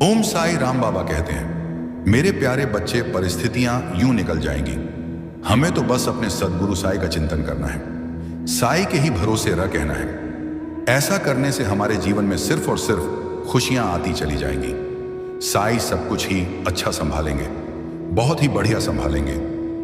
ओम साई राम बाबा कहते हैं, मेरे प्यारे बच्चे, परिस्थितियां यूं निकल जाएंगी। हमें तो बस अपने सदगुरु साई का चिंतन करना है, साई के ही भरोसे रह कहना है। ऐसा करने से हमारे जीवन में सिर्फ और सिर्फ खुशियां आती चली जाएंगी। साई सब कुछ ही अच्छा संभालेंगे, बहुत ही बढ़िया संभालेंगे।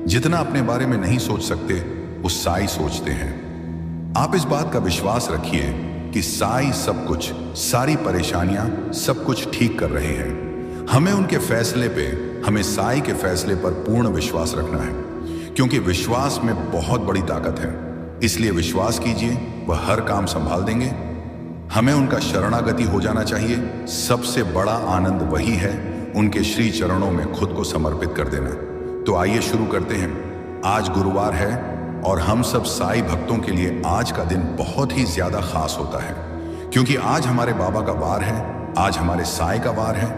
जितना अपने बारे में नहीं सोच सकते वो साई सोचते हैं। आप इस बात का विश्वास रखिए कि साई सब कुछ, सारी परेशानियां सब कुछ ठीक कर रहे हैं। हमें उनके फैसले पे, हमें साई के फैसले पर पूर्ण विश्वास रखना है, क्योंकि विश्वास में बहुत बड़ी ताकत है। इसलिए विश्वास कीजिए, वह हर काम संभाल देंगे। हमें उनका शरणागति हो जाना चाहिए। सबसे बड़ा आनंद वही है, उनके श्री चरणों में खुद को समर्पित कर देना। तो आइए शुरू करते हैं। आज गुरुवार है और हम सब साई भक्तों के लिए आज का दिन बहुत ही ज्यादा खास होता है, क्योंकि आज हमारे बाबा का वार है, आज हमारे साई का वार है।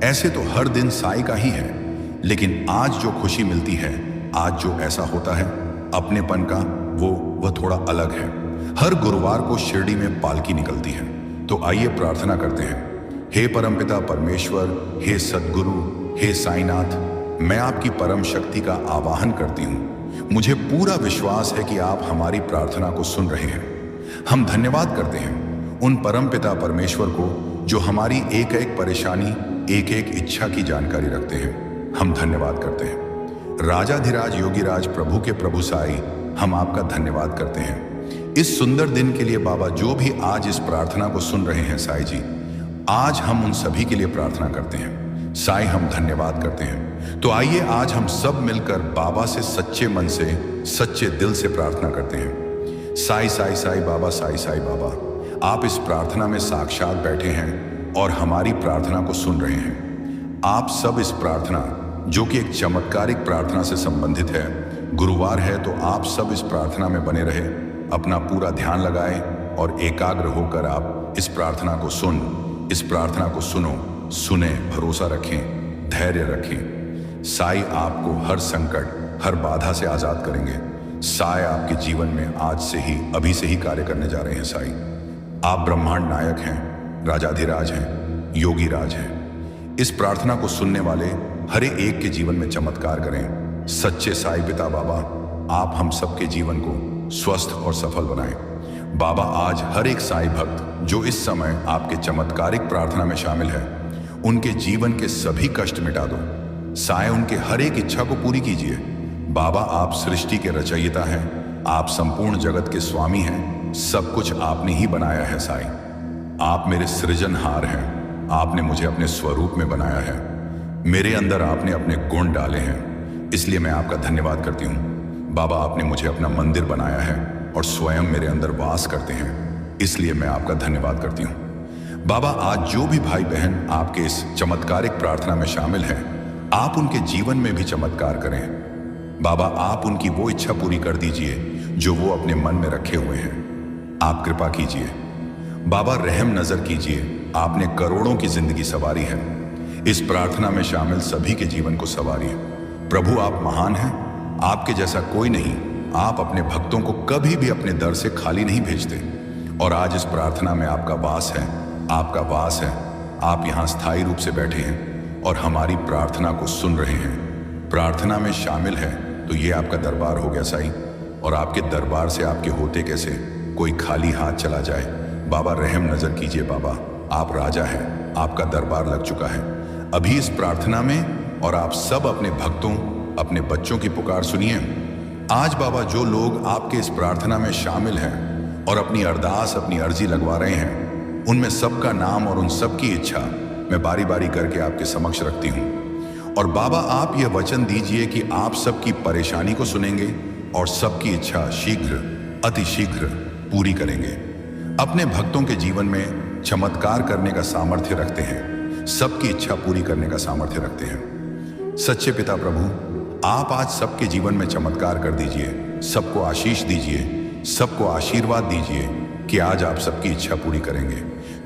ऐसे तो हर दिन साई का ही है, लेकिन आज जो खुशी मिलती है, आज जो ऐसा होता है अपनेपन का, वह थोड़ा अलग है। हर गुरुवार को शिरडी में पालकी निकलती है। तो आइए प्रार्थना करते हैं। हे परमपिता परमेश्वर, हे सद्गुरु, हे साईनाथ, मैं आपकी परम शक्ति का आवाहन करती हूँ। मुझे पूरा विश्वास है कि आप हमारी प्रार्थना को सुन रहे हैं। हम धन्यवाद करते हैं उन परमपिता परमेश्वर को जो हमारी एक एक परेशानी, एक एक इच्छा की जानकारी रखते हैं। हम धन्यवाद करते हैं। राजाधिराज योगीराज प्रभु के प्रभु साई, हम आपका धन्यवाद करते हैं इस सुंदर दिन के लिए। बाबा, जो भी आज इस प्रार्थना को सुन रहे हैं साई जी, आज हम उन सभी के लिए प्रार्थना करते हैं। साई, हम धन्यवाद करते हैं। तो आइए आज हम सब मिलकर बाबा से सच्चे मन से, सच्चे दिल से प्रार्थना करते हैं। साई साई साई बाबा, साई साई बाबा, आप इस प्रार्थना में साक्षात बैठे हैं और हमारी प्रार्थना को सुन रहे हैं। आप सब इस प्रार्थना, जो कि एक चमत्कारिक प्रार्थना से संबंधित है, गुरुवार है, तो आप सब इस प्रार्थना में बने रहे, अपना पूरा ध्यान लगाएं और एकाग्र होकर आप इस प्रार्थना को इस प्रार्थना को सुने, भरोसा रखें, धैर्य रखें। साई आपको हर संकट, हर बाधा से आजाद करेंगे। साई आपके जीवन में आज से ही, अभी से ही कार्य करने जा रहे हैं। साई, आप ब्रह्मांड नायक हैं, राजाधिराज हैं, योगीराज हैं। इस प्रार्थना को सुनने वाले हर एक के जीवन में चमत्कार करें। सच्चे साई पिता बाबा, आप हम सबके जीवन को स्वस्थ और सफल बनाएं। बाबा, आज हर एक साई भक्त जो इस समय आपके चमत्कारिक प्रार्थना में शामिल है, उनके जीवन के सभी कष्ट मिटा दो। साई, उनके हर एक इच्छा को पूरी कीजिए। बाबा, आप सृष्टि के रचयिता हैं, आप संपूर्ण जगत के स्वामी हैं, सब कुछ आपने ही बनाया है। साई, आप मेरे सृजनहार हैं, आपने मुझे अपने स्वरूप में बनाया है, मेरे अंदर आपने अपने गुण डाले हैं, इसलिए मैं आपका धन्यवाद करती हूँ। बाबा, आपने मुझे अपना मंदिर बनाया है और स्वयं मेरे अंदर वास करते हैं, इसलिए मैं आपका धन्यवाद करती हूँ। बाबा, आज जो भी भाई बहन आपके इस चमत्कारिक प्रार्थना में शामिल हैं, आप उनके जीवन में भी चमत्कार करें। बाबा, आप उनकी वो इच्छा पूरी कर दीजिए जो वो अपने मन में रखे हुए हैं। आप कृपा कीजिए बाबा, रहम नजर कीजिए। आपने करोड़ों की जिंदगी सवारी है, इस प्रार्थना में शामिल सभी के जीवन को सवारिए। प्रभु, आप महान हैं, आपके जैसा कोई नहीं। आप अपने भक्तों को कभी भी अपने दर से खाली नहीं भेजते, और आज इस प्रार्थना में आपका वास है, आपका वास है। आप यहाँ स्थायी रूप से बैठे हैं और हमारी प्रार्थना को सुन रहे हैं, प्रार्थना में शामिल है। तो ये आपका दरबार हो गया साई, और आपके दरबार से आपके होते कैसे कोई खाली हाथ चला जाए। बाबा, रहम नजर कीजिए। बाबा, आप राजा हैं, आपका दरबार लग चुका है अभी इस प्रार्थना में, और आप सब अपने भक्तों, अपने बच्चों की पुकार सुनिए। आज बाबा, जो लोग आपके इस प्रार्थना में शामिल हैं और अपनी अरदास, अपनी अर्जी लगवा रहे हैं, उनमें सबका नाम और उन सब की इच्छा मैं बारी बारी करके आपके समक्ष रखती हूँ। और बाबा, आप ये वचन दीजिए कि आप सबकी परेशानी को सुनेंगे और सबकी इच्छा शीघ्र, अति शीघ्र पूरी करेंगे। अपने भक्तों के जीवन में चमत्कार करने का सामर्थ्य रखते हैं, सबकी इच्छा पूरी करने का सामर्थ्य रखते हैं। सच्चे पिता प्रभु, आप आज सबके जीवन में चमत्कार कर दीजिए, सबको आशीष दीजिए, सबको आशीर्वाद दीजिए कि आज आप सबकी इच्छा पूरी करेंगे।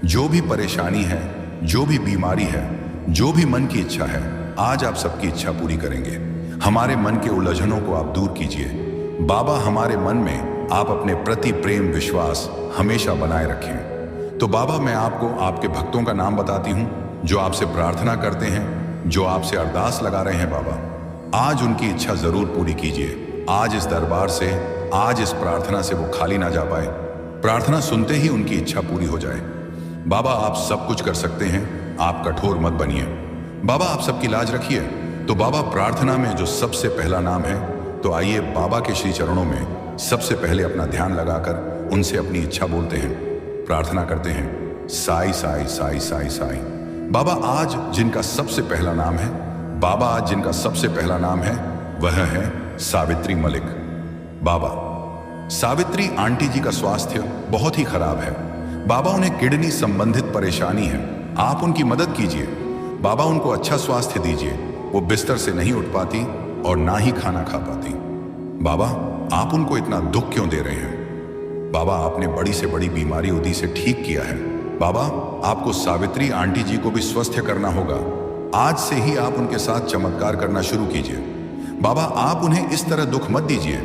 जो भी परेशानी है, जो भी बीमारी है, जो भी मन की इच्छा है, आज आप सबकी इच्छा पूरी करेंगे। हमारे मन के उलझनों को आप दूर कीजिए। बाबा, हमारे मन में आप अपने प्रति प्रेम, विश्वास हमेशा बनाए रखें। तो बाबा, मैं आपको आपके भक्तों का नाम बताती हूँ। जो आपसे प्रार्थना करते हैं, जो आपसे अरदास लगा रहे हैं बाबा, आज उनकी इच्छा जरूर पूरी कीजिए। आज इस दरबार से, आज इस प्रार्थना से वो खाली ना जा पाए। प्रार्थना सुनते ही उनकी इच्छा पूरी हो जाए। बाबा आप सब कुछ कर सकते हैं, आप कठोर मत बनिए। बाबा आप सबकी लाज रखिए। तो बाबा प्रार्थना में जो सबसे पहला नाम है, तो आइए बाबा के श्री चरणों में सबसे पहले अपना ध्यान लगाकर उनसे अपनी इच्छा बोलते हैं, प्रार्थना करते हैं। साई साई साई साई साई। बाबा आज जिनका सबसे पहला नाम है, बाबा आज जिनका सबसे पहला नाम है, वह है सावित्री मलिक। बाबा सावित्री आंटी जी का स्वास्थ्य बहुत ही खराब है। बाबा उन्हें किडनी संबंधित परेशानी है, आप उनकी मदद कीजिए। बाबा उनको अच्छा स्वास्थ्य दीजिए। वो बिस्तर से नहीं उठ पाती और ना ही खाना खा पाती। बाबा आप उनको इतना दुख क्यों दे रहे हैं? बाबा आपने बड़ी से बड़ी बीमारी उदी से ठीक किया है। बाबा आपको सावित्री आंटी जी को भी स्वस्थ करना होगा। आज से ही आप उनके साथ चमत्कार करना शुरू कीजिए। बाबा आप उन्हें इस तरह दुख मत दीजिए।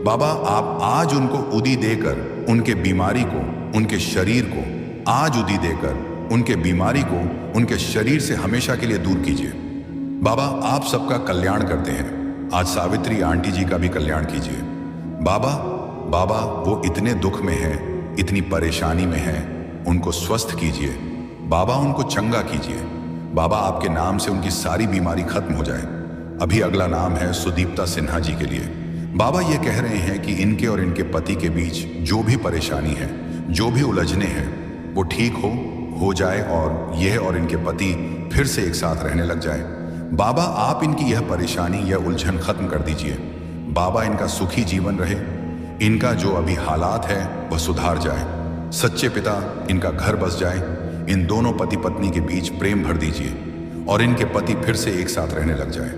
बाबा आप आज उनको उदी देकर उनके बीमारी को, उनके शरीर को आज उदी देकर उनके बीमारी को उनके शरीर से हमेशा के लिए दूर कीजिए। बाबा आप सबका कल्याण करते हैं, आज सावित्री आंटी जी का भी कल्याण कीजिए। बाबा बाबा वो इतने दुख में है, इतनी परेशानी में है, उनको स्वस्थ कीजिए। बाबा उनको चंगा कीजिए। बाबा आपके नाम से उनकी सारी बीमारी खत्म हो जाए। अभी अगला नाम है सुदीप्ता सिन्हा जी के लिए। बाबा ये कह रहे हैं कि इनके और इनके पति के बीच जो भी परेशानी है, जो भी उलझने हैं, वो ठीक हो जाए और यह और इनके पति फिर से एक साथ रहने लग जाए। बाबा आप इनकी यह परेशानी, यह उलझन खत्म कर दीजिए। बाबा इनका सुखी जीवन रहे, इनका जो अभी हालात है वह सुधार जाए। सच्चे पिता इनका घर बस जाए। इन दोनों पति पत्नी के बीच प्रेम भर दीजिए और इनके पति फिर से एक साथ रहने लग जाए।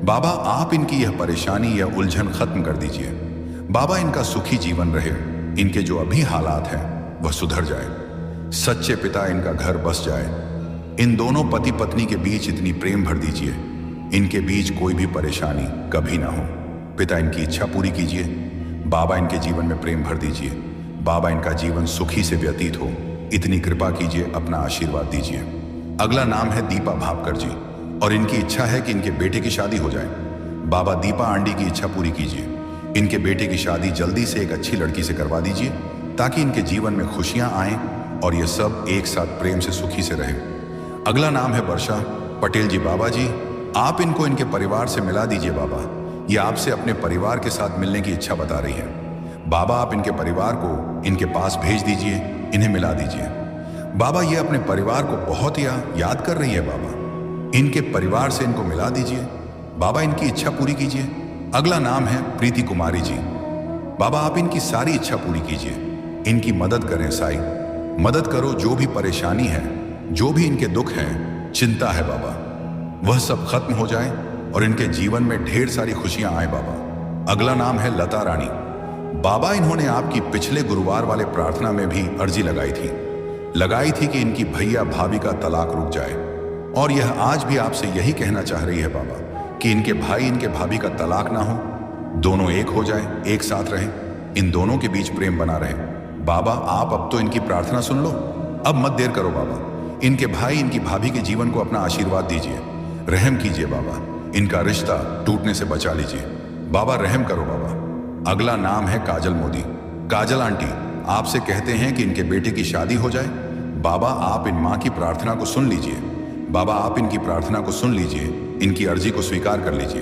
बाबा आप इनकी यह परेशानी, यह उलझन खत्म कर दीजिए। बाबा इनका सुखी जीवन रहे, इनके जो अभी हालात हैं वह सुधर जाए। सच्चे पिता इनका घर बस जाए। इन दोनों पति पत्नी के बीच इतनी प्रेम भर दीजिए, इनके बीच कोई भी परेशानी कभी ना हो। पिता इनकी इच्छा पूरी कीजिए। बाबा इनके जीवन में प्रेम भर दीजिए। बाबा इनका जीवन सुखी से व्यतीत हो, इतनी कृपा कीजिए, अपना आशीर्वाद दीजिए। अगला नाम है दीपा भापकर जी और इनकी इच्छा है कि इनके बेटे की शादी हो जाए। बाबा दीपा आंटी की इच्छा पूरी कीजिए। इनके बेटे की शादी जल्दी से एक अच्छी लड़की से करवा दीजिए ताकि इनके जीवन में खुशियां आएं और ये सब एक साथ प्रेम से सुखी से रहे। अगला नाम है वर्षा पटेल जी। बाबा जी आप इनको इनके परिवार से मिला दीजिए। बाबा ये आपसे अपने परिवार के साथ मिलने की इच्छा बता रही है। बाबा आप इनके परिवार को इनके पास भेज दीजिए, इन्हें मिला दीजिए। बाबा ये अपने परिवार को बहुत याद कर रही है। बाबा इनके परिवार से इनको मिला दीजिए। बाबा इनकी इच्छा पूरी कीजिए। अगला नाम है प्रीति कुमारी जी। बाबा आप इनकी सारी इच्छा पूरी कीजिए, इनकी मदद करें। साईं मदद करो, जो भी परेशानी है, जो भी इनके दुख हैं, चिंता है बाबा, वह सब खत्म हो जाए और इनके जीवन में ढेर सारी खुशियां आए। बाबा अगला नाम है लता रानी। बाबा इन्होंने आपकी पिछले गुरुवार वाले प्रार्थना में भी अर्जी लगाई थी कि इनकी भैया भाभी का तलाक रुक जाए और यह आज भी आपसे यही कहना चाह रही है बाबा कि इनके भाई इनके भाभी का तलाक ना हो, दोनों एक हो जाए, एक साथ रहें, इन दोनों के बीच प्रेम बना रहे। बाबा आप अब तो इनकी प्रार्थना सुन लो, अब मत देर करो। बाबा इनके भाई इनकी भाभी के जीवन को अपना आशीर्वाद दीजिए, रहम कीजिए। बाबा इनका रिश्ता टूटने से बचा लीजिए। बाबा रहम करो। बाबा अगला नाम है काजल मोदी। काजल आंटी आपसे कहते हैं कि इनके बेटे की शादी हो जाए। बाबा आप इन माँ की प्रार्थना को सुन लीजिए। बाबा आप इनकी प्रार्थना को सुन लीजिए, इनकी अर्जी को स्वीकार कर लीजिए।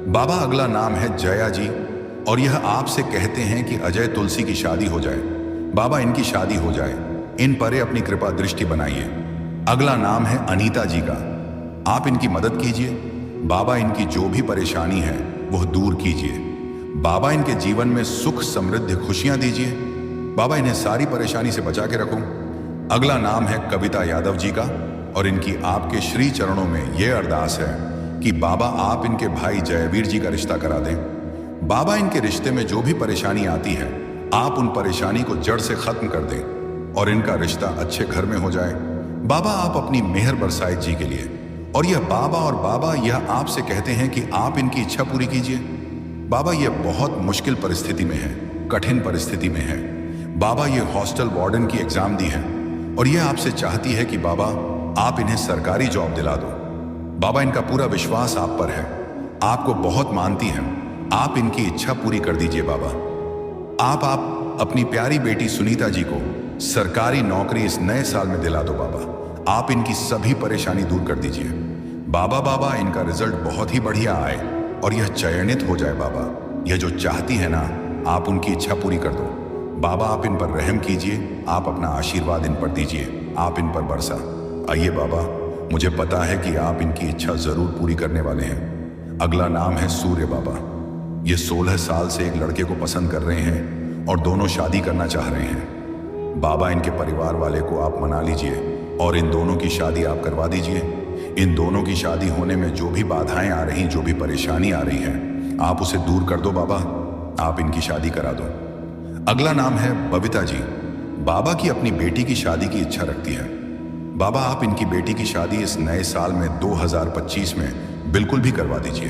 बाबा अगला नाम है जया जी और यह आपसे कहते हैं कि अजय तुलसी की शादी हो जाए। बाबा इनकी शादी हो जाए, इन पर अपनी कृपा दृष्टि बनाइए। अगला नाम है अनीता जी का, आप इनकी मदद कीजिए। बाबा इनकी जो भी परेशानी है वह दूर कीजिए। बाबा इनके जीवन में सुख समृद्धि खुशियां दीजिए। बाबा इन्हें सारी परेशानी से बचा के रखो। अगला नाम है कविता यादव जी का और इनकी आपके श्री चरणों में यह अरदास है कि बाबा आप इनके भाई जयवीर जी का रिश्ता करा दें। बाबा इनके रिश्ते में जो भी परेशानी आती है, आप उन परेशानी को जड़ से खत्म कर दें और इनका रिश्ता अच्छे घर में हो जाए। बाबा आप अपनी मेहर बरसाए जी के लिए और यह बाबा यह आपसे कहते हैं कि आप इनकी इच्छा पूरी कीजिए। बाबा यह बहुत मुश्किल परिस्थिति में है, कठिन परिस्थिति में है। बाबा ये हॉस्टल वार्डन की एग्जाम दी है और यह आपसे चाहती है कि बाबा आप इन्हें सरकारी जॉब दिला दो। बाबा, इनका पूरा विश्वास आप पर है, आपको बहुत मानती हैं, आप इनकी इच्छा पूरी कर दीजिए बाबा। आप अपनी प्यारी बेटी सुनीता जी को सरकारी नौकरी इस नए साल में दिला दो बाबा। आप इनकी सभी परेशानी दूर कर दीजिए बाबा। बाबा, इनका रिजल्ट बहुत ही बढ़िया आए और यह चयनित हो जाए बाबा। यह जो चाहती है ना, आप उनकी इच्छा पूरी कर दो बाबा। आप इन पर रहम कीजिए, आप अपना आशीर्वाद इन पर दीजिए, आप इन पर बरसा आइए बाबा। मुझे पता है कि आप इनकी इच्छा जरूर पूरी करने वाले हैं। अगला नाम है सूर्य बाबा। ये 16 साल से एक लड़के को पसंद कर रहे हैं और दोनों शादी करना चाह रहे हैं बाबा। इनके परिवार वाले को आप मना लीजिए और इन दोनों की शादी आप करवा दीजिए। इन दोनों की शादी होने में जो भी बाधाएं आ रही, जो भी परेशानी आ रही है, आप उसे दूर कर दो बाबा। आप इनकी शादी करा दो। अगला नाम है बबीता जी। बाबा की अपनी बेटी की शादी की इच्छा रखती है बाबा। आप इनकी बेटी की शादी इस नए साल में 2025 में बिल्कुल भी करवा दीजिए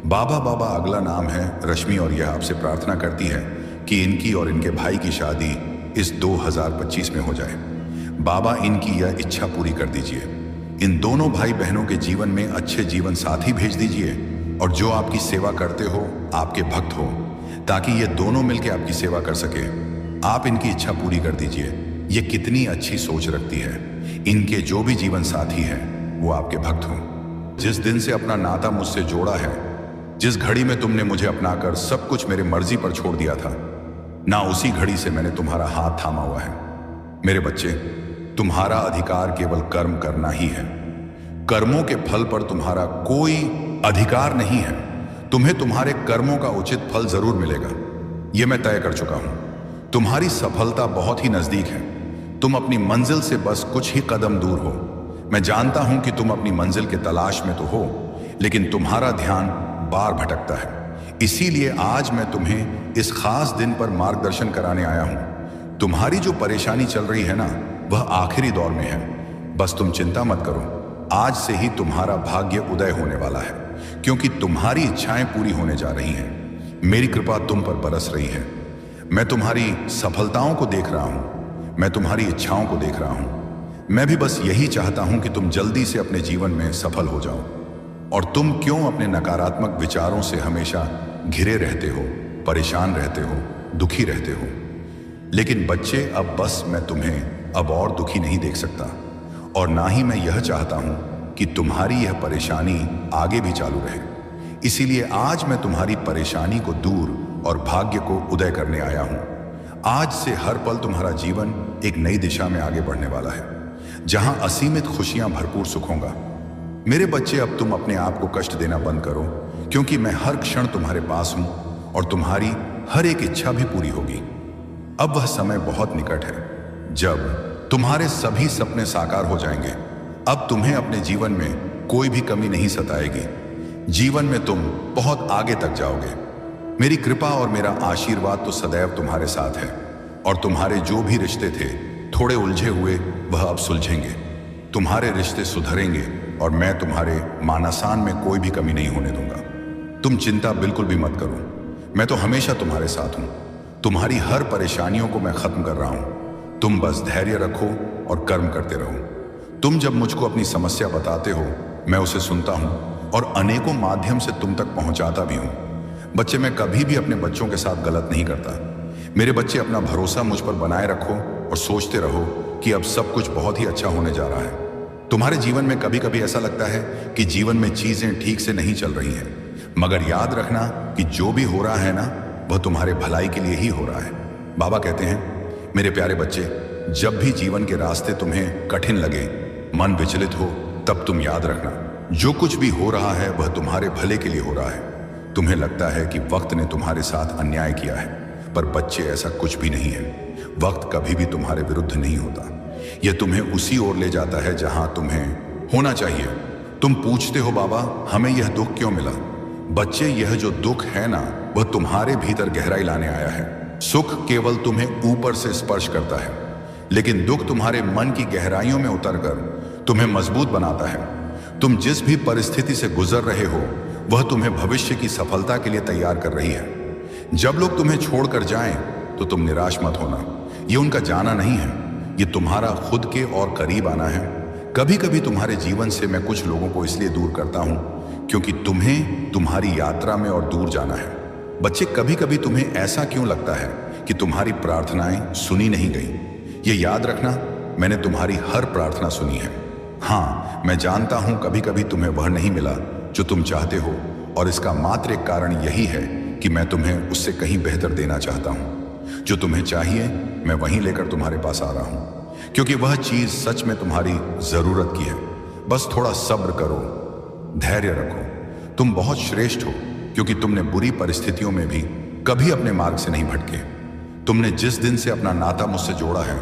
बाबा। बाबा, अगला नाम है रश्मि और यह आपसे प्रार्थना करती है कि इनकी और इनके भाई की शादी इस 2025 में हो जाए बाबा। इनकी यह इच्छा पूरी कर दीजिए। इन दोनों भाई बहनों के जीवन में अच्छे जीवन साथी भेज दीजिए और जो आपकी सेवा करते हो, आपके भक्त हो, ताकि ये दोनों मिलकर आपकी सेवा कर सके। आप इनकी इच्छा पूरी कर दीजिए। ये कितनी अच्छी सोच रखती है। इनके जो भी जीवन साथी हैं वो आपके भक्त हों। जिस दिन से अपना नाता मुझसे जोड़ा है, जिस घड़ी में तुमने मुझे अपनाकर सब कुछ मेरे मर्जी पर छोड़ दिया था ना, उसी घड़ी से मैंने तुम्हारा हाथ थामा हुआ है। मेरे बच्चे, तुम्हारा अधिकार केवल कर्म करना ही है। कर्मों के फल पर तुम्हारा कोई अधिकार नहीं है। तुम्हें तुम्हारे कर्मों का उचित फल जरूर मिलेगा, यह मैं तय कर चुका हूं। तुम्हारी सफलता बहुत ही नजदीक है। तुम अपनी मंजिल से बस कुछ ही कदम दूर हो। मैं जानता हूं कि तुम अपनी मंजिल के तलाश में तो हो, लेकिन तुम्हारा ध्यान बार भटकता है। इसीलिए आज मैं तुम्हें इस खास दिन पर मार्गदर्शन कराने आया हूं। तुम्हारी जो परेशानी चल रही है ना, वह आखिरी दौर में है। बस तुम चिंता मत करो। आज से ही तुम्हारा भाग्य उदय होने वाला है, क्योंकि तुम्हारी इच्छाएं पूरी होने जा रही हैं। मेरी कृपा तुम पर बरस रही है। मैं तुम्हारी सफलताओं को देख रहा हूं, मैं तुम्हारी इच्छाओं को देख रहा हूं। मैं भी बस यही चाहता हूं कि तुम जल्दी से अपने जीवन में सफल हो जाओ। और तुम क्यों अपने नकारात्मक विचारों से हमेशा घिरे रहते हो, परेशान रहते हो, दुखी रहते हो। लेकिन बच्चे, अब बस मैं तुम्हें अब और दुखी नहीं देख सकता, और ना ही मैं यह चाहता हूं कि तुम्हारी यह परेशानी आगे भी चालू रहे। इसीलिए आज मैं तुम्हारी परेशानी को दूर और भाग्य को उदय करने आया हूं। आज से हर पल तुम्हारा जीवन एक नई दिशा में आगे बढ़ने वाला है, जहां असीमित खुशियां भरपूर सुख होगा। मेरे बच्चे, अब तुम अपने आप को कष्ट देना बंद करो, क्योंकि मैं हर क्षण तुम्हारे पास हूं और तुम्हारी हर एक इच्छा भी पूरी होगी। अब वह समय बहुत निकट है जब तुम्हारे सभी सपने साकार हो जाएंगे। अब तुम्हें अपने जीवन में कोई भी कमी नहीं सताएगी। जीवन में तुम बहुत आगे तक जाओगे। मेरी कृपा और मेरा आशीर्वाद तो सदैव तुम्हारे साथ है, और तुम्हारे जो भी रिश्ते थे थोड़े उलझे हुए, वह अब सुलझेंगे। तुम्हारे रिश्ते सुधरेंगे और मैं तुम्हारे मानसान में कोई भी कमी नहीं होने दूंगा। तुम चिंता बिल्कुल भी मत करो। मैं तो हमेशा तुम्हारे साथ हूं। तुम्हारी हर परेशानियों को मैं खत्म कर रहा हूं। तुम बस धैर्य रखो और कर्म करते रहो। तुम जब मुझको अपनी समस्या बताते हो, मैं उसे सुनता हूं और अनेकों माध्यम से तुम तक पहुंचाता भी हूं। बच्चे, मैं कभी भी अपने बच्चों के साथ गलत नहीं करता। मेरे बच्चे, अपना भरोसा मुझ पर बनाए रखो और सोचते रहो कि अब सब कुछ बहुत ही अच्छा होने जा रहा है। तुम्हारे जीवन में कभी कभी ऐसा लगता है कि जीवन में चीजें ठीक से नहीं चल रही हैं, मगर याद रखना कि जो भी हो रहा है ना, वह तुम्हारे भलाई के लिए ही हो रहा है। बाबा कहते हैं, मेरे प्यारे बच्चे, जब भी जीवन के रास्ते तुम्हें कठिन लगे, मन विचलित हो, तब तुम याद रखना, जो कुछ भी हो रहा है वह तुम्हारे भले के लिए हो रहा है। तुम्हें लगता है कि वक्त ने तुम्हारे साथ अन्याय किया है, पर बच्चे, ऐसा कुछ भी नहीं है। वक्त कभी भी तुम्हारे विरुद्ध नहीं होता। यह तुम्हें उसी ओर ले जाता है जहां तुम्हें होना चाहिए। तुम पूछते हो, बाबा हमें यह दुख क्यों मिला? बच्चे, यह जो दुख है ना, वह तुम्हारे भीतर गहराई लाने आया है। सुख केवल तुम्हें ऊपर से स्पर्श करता है, लेकिन दुख तुम्हारे मन की गहराइयों में उतरकर तुम्हें मजबूत बनाता है। तुम जिस भी परिस्थिति से गुजर रहे हो, वह तुम्हें भविष्य की सफलता के लिए तैयार कर रही है। जब लोग तुम्हें छोड़कर जाएं, तो तुम निराश मत होना। ये उनका जाना नहीं है, ये तुम्हारा खुद के और करीब आना है। कभी कभी तुम्हारे जीवन से मैं कुछ लोगों को इसलिए दूर करता हूं क्योंकि तुम्हें तुम्हारी यात्रा में और दूर जाना है। बच्चे, कभी कभी तुम्हें ऐसा क्यों लगता है कि तुम्हारी प्रार्थनाएं सुनी नहीं गई? ये याद रखना, मैंने तुम्हारी हर प्रार्थना सुनी है। हाँ, मैं जानता हूं कभी कभी तुम्हें वह नहीं मिला जो तुम चाहते हो, और इसका मात्र एक कारण यही है कि मैं तुम्हें उससे कहीं बेहतर देना चाहता हूं। जो तुम्हें चाहिए मैं वहीं लेकर तुम्हारे पास आ रहा हूं, क्योंकि वह चीज सच में तुम्हारी जरूरत की है। बस थोड़ा सब्र करो, धैर्य रखो। तुम बहुत श्रेष्ठ हो, क्योंकि तुमने बुरी परिस्थितियों में भी कभी अपने मार्ग से नहीं भटके। तुमने जिस दिन से अपना नाता मुझसे जोड़ा है,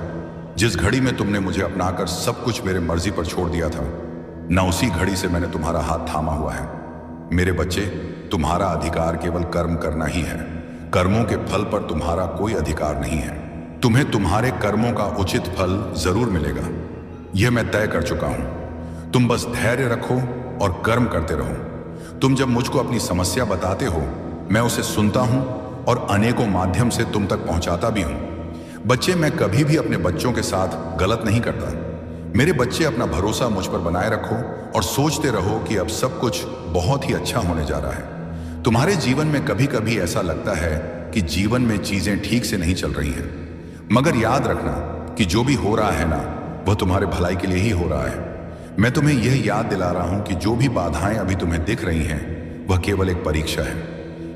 जिस घड़ी में तुमने मुझे अपनाकर सब कुछ मेरे मर्जी पर छोड़ दिया था, न उसी घड़ी से मैंने तुम्हारा हाथ थामा हुआ है। मेरे बच्चे, तुम्हारा अधिकार केवल कर्म करना ही है। कर्मों के फल पर तुम्हारा कोई अधिकार नहीं है। तुम्हें तुम्हारे कर्मों का उचित फल जरूर मिलेगा, यह मैं तय कर चुका हूं। तुम बस धैर्य रखो और कर्म करते रहो। तुम जब मुझको अपनी समस्या बताते हो, मैं उसे सुनता हूं और अनेकों माध्यम से तुम तक पहुंचाता भी हूं। बच्चे, मैं कभी भी अपने बच्चों के साथ गलत नहीं करता। मेरे बच्चे, अपना भरोसा मुझ पर बनाए रखो और सोचते रहो कि अब सब कुछ बहुत ही अच्छा होने जा रहा है। तुम्हारे जीवन में कभी कभी ऐसा लगता है कि जीवन में चीजें ठीक से नहीं चल रही हैं, मगर याद रखना कि जो भी हो रहा है ना, वह तुम्हारे भलाई के लिए ही हो रहा है। मैं तुम्हें यह याद दिला रहा हूं कि जो भी बाधाएं अभी तुम्हें दिख रही हैं, वह केवल एक परीक्षा है।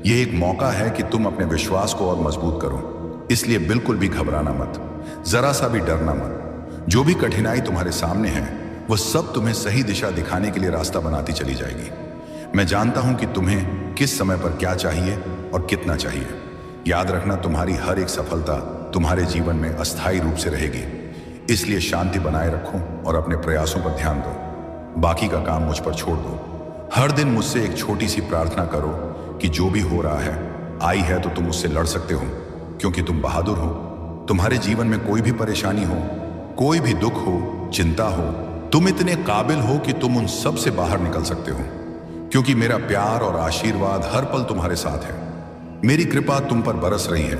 यह एक मौका है कि तुम अपने विश्वास को और मजबूत करो। इसलिए बिल्कुल भी घबराना मत, जरा सा भी डरना मत। जो भी कठिनाई तुम्हारे सामने है, वह सब तुम्हें सही दिशा दिखाने के लिए रास्ता बनाती चली जाएगी। मैं जानता हूं कि तुम्हें किस समय पर क्या चाहिए और कितना चाहिए। याद रखना, तुम्हारी हर एक सफलता तुम्हारे जीवन में अस्थायी रूप से रहेगी। इसलिए शांति बनाए रखो और अपने प्रयासों पर ध्यान दो। बाकी का काम मुझ पर छोड़ दो। हर दिन मुझसे एक छोटी सी प्रार्थना करो कि जो भी हो रहा है, आई है तो तुम उससे लड़ सकते हो, क्योंकि तुम बहादुर हो। तुम्हारे जीवन में कोई भी परेशानी हो, कोई भी दुख हो, चिंता हो, तुम इतने काबिल हो कि तुम उन सब से बाहर निकल सकते हो, क्योंकि मेरा प्यार और आशीर्वाद हर पल तुम्हारे साथ है। मेरी कृपा तुम पर बरस रही है।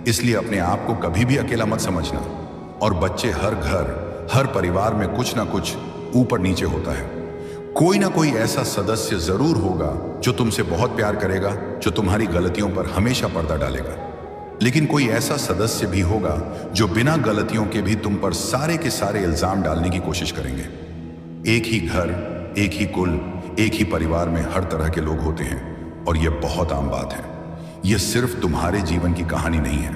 इसलिए अपने आप को कभी भी अकेला मत समझना। और बच्चे, हर घर, हर परिवार में कुछ ना कुछ ऊपर नीचे होता है। कोई ना कोई ऐसा सदस्य जरूर होगा जो तुमसे बहुत प्यार करेगा, जो तुम्हारी गलतियों पर हमेशा पर्दा डालेगा। लेकिन कोई ऐसा सदस्य भी होगा जो बिना गलतियों के भी तुम पर सारे के सारे इल्जाम डालने की कोशिश करेंगे। एक ही घर, एक ही कुल, एक ही परिवार में हर तरह के लोग होते हैं, और यह बहुत आम बात है। यह सिर्फ तुम्हारे जीवन की कहानी नहीं है,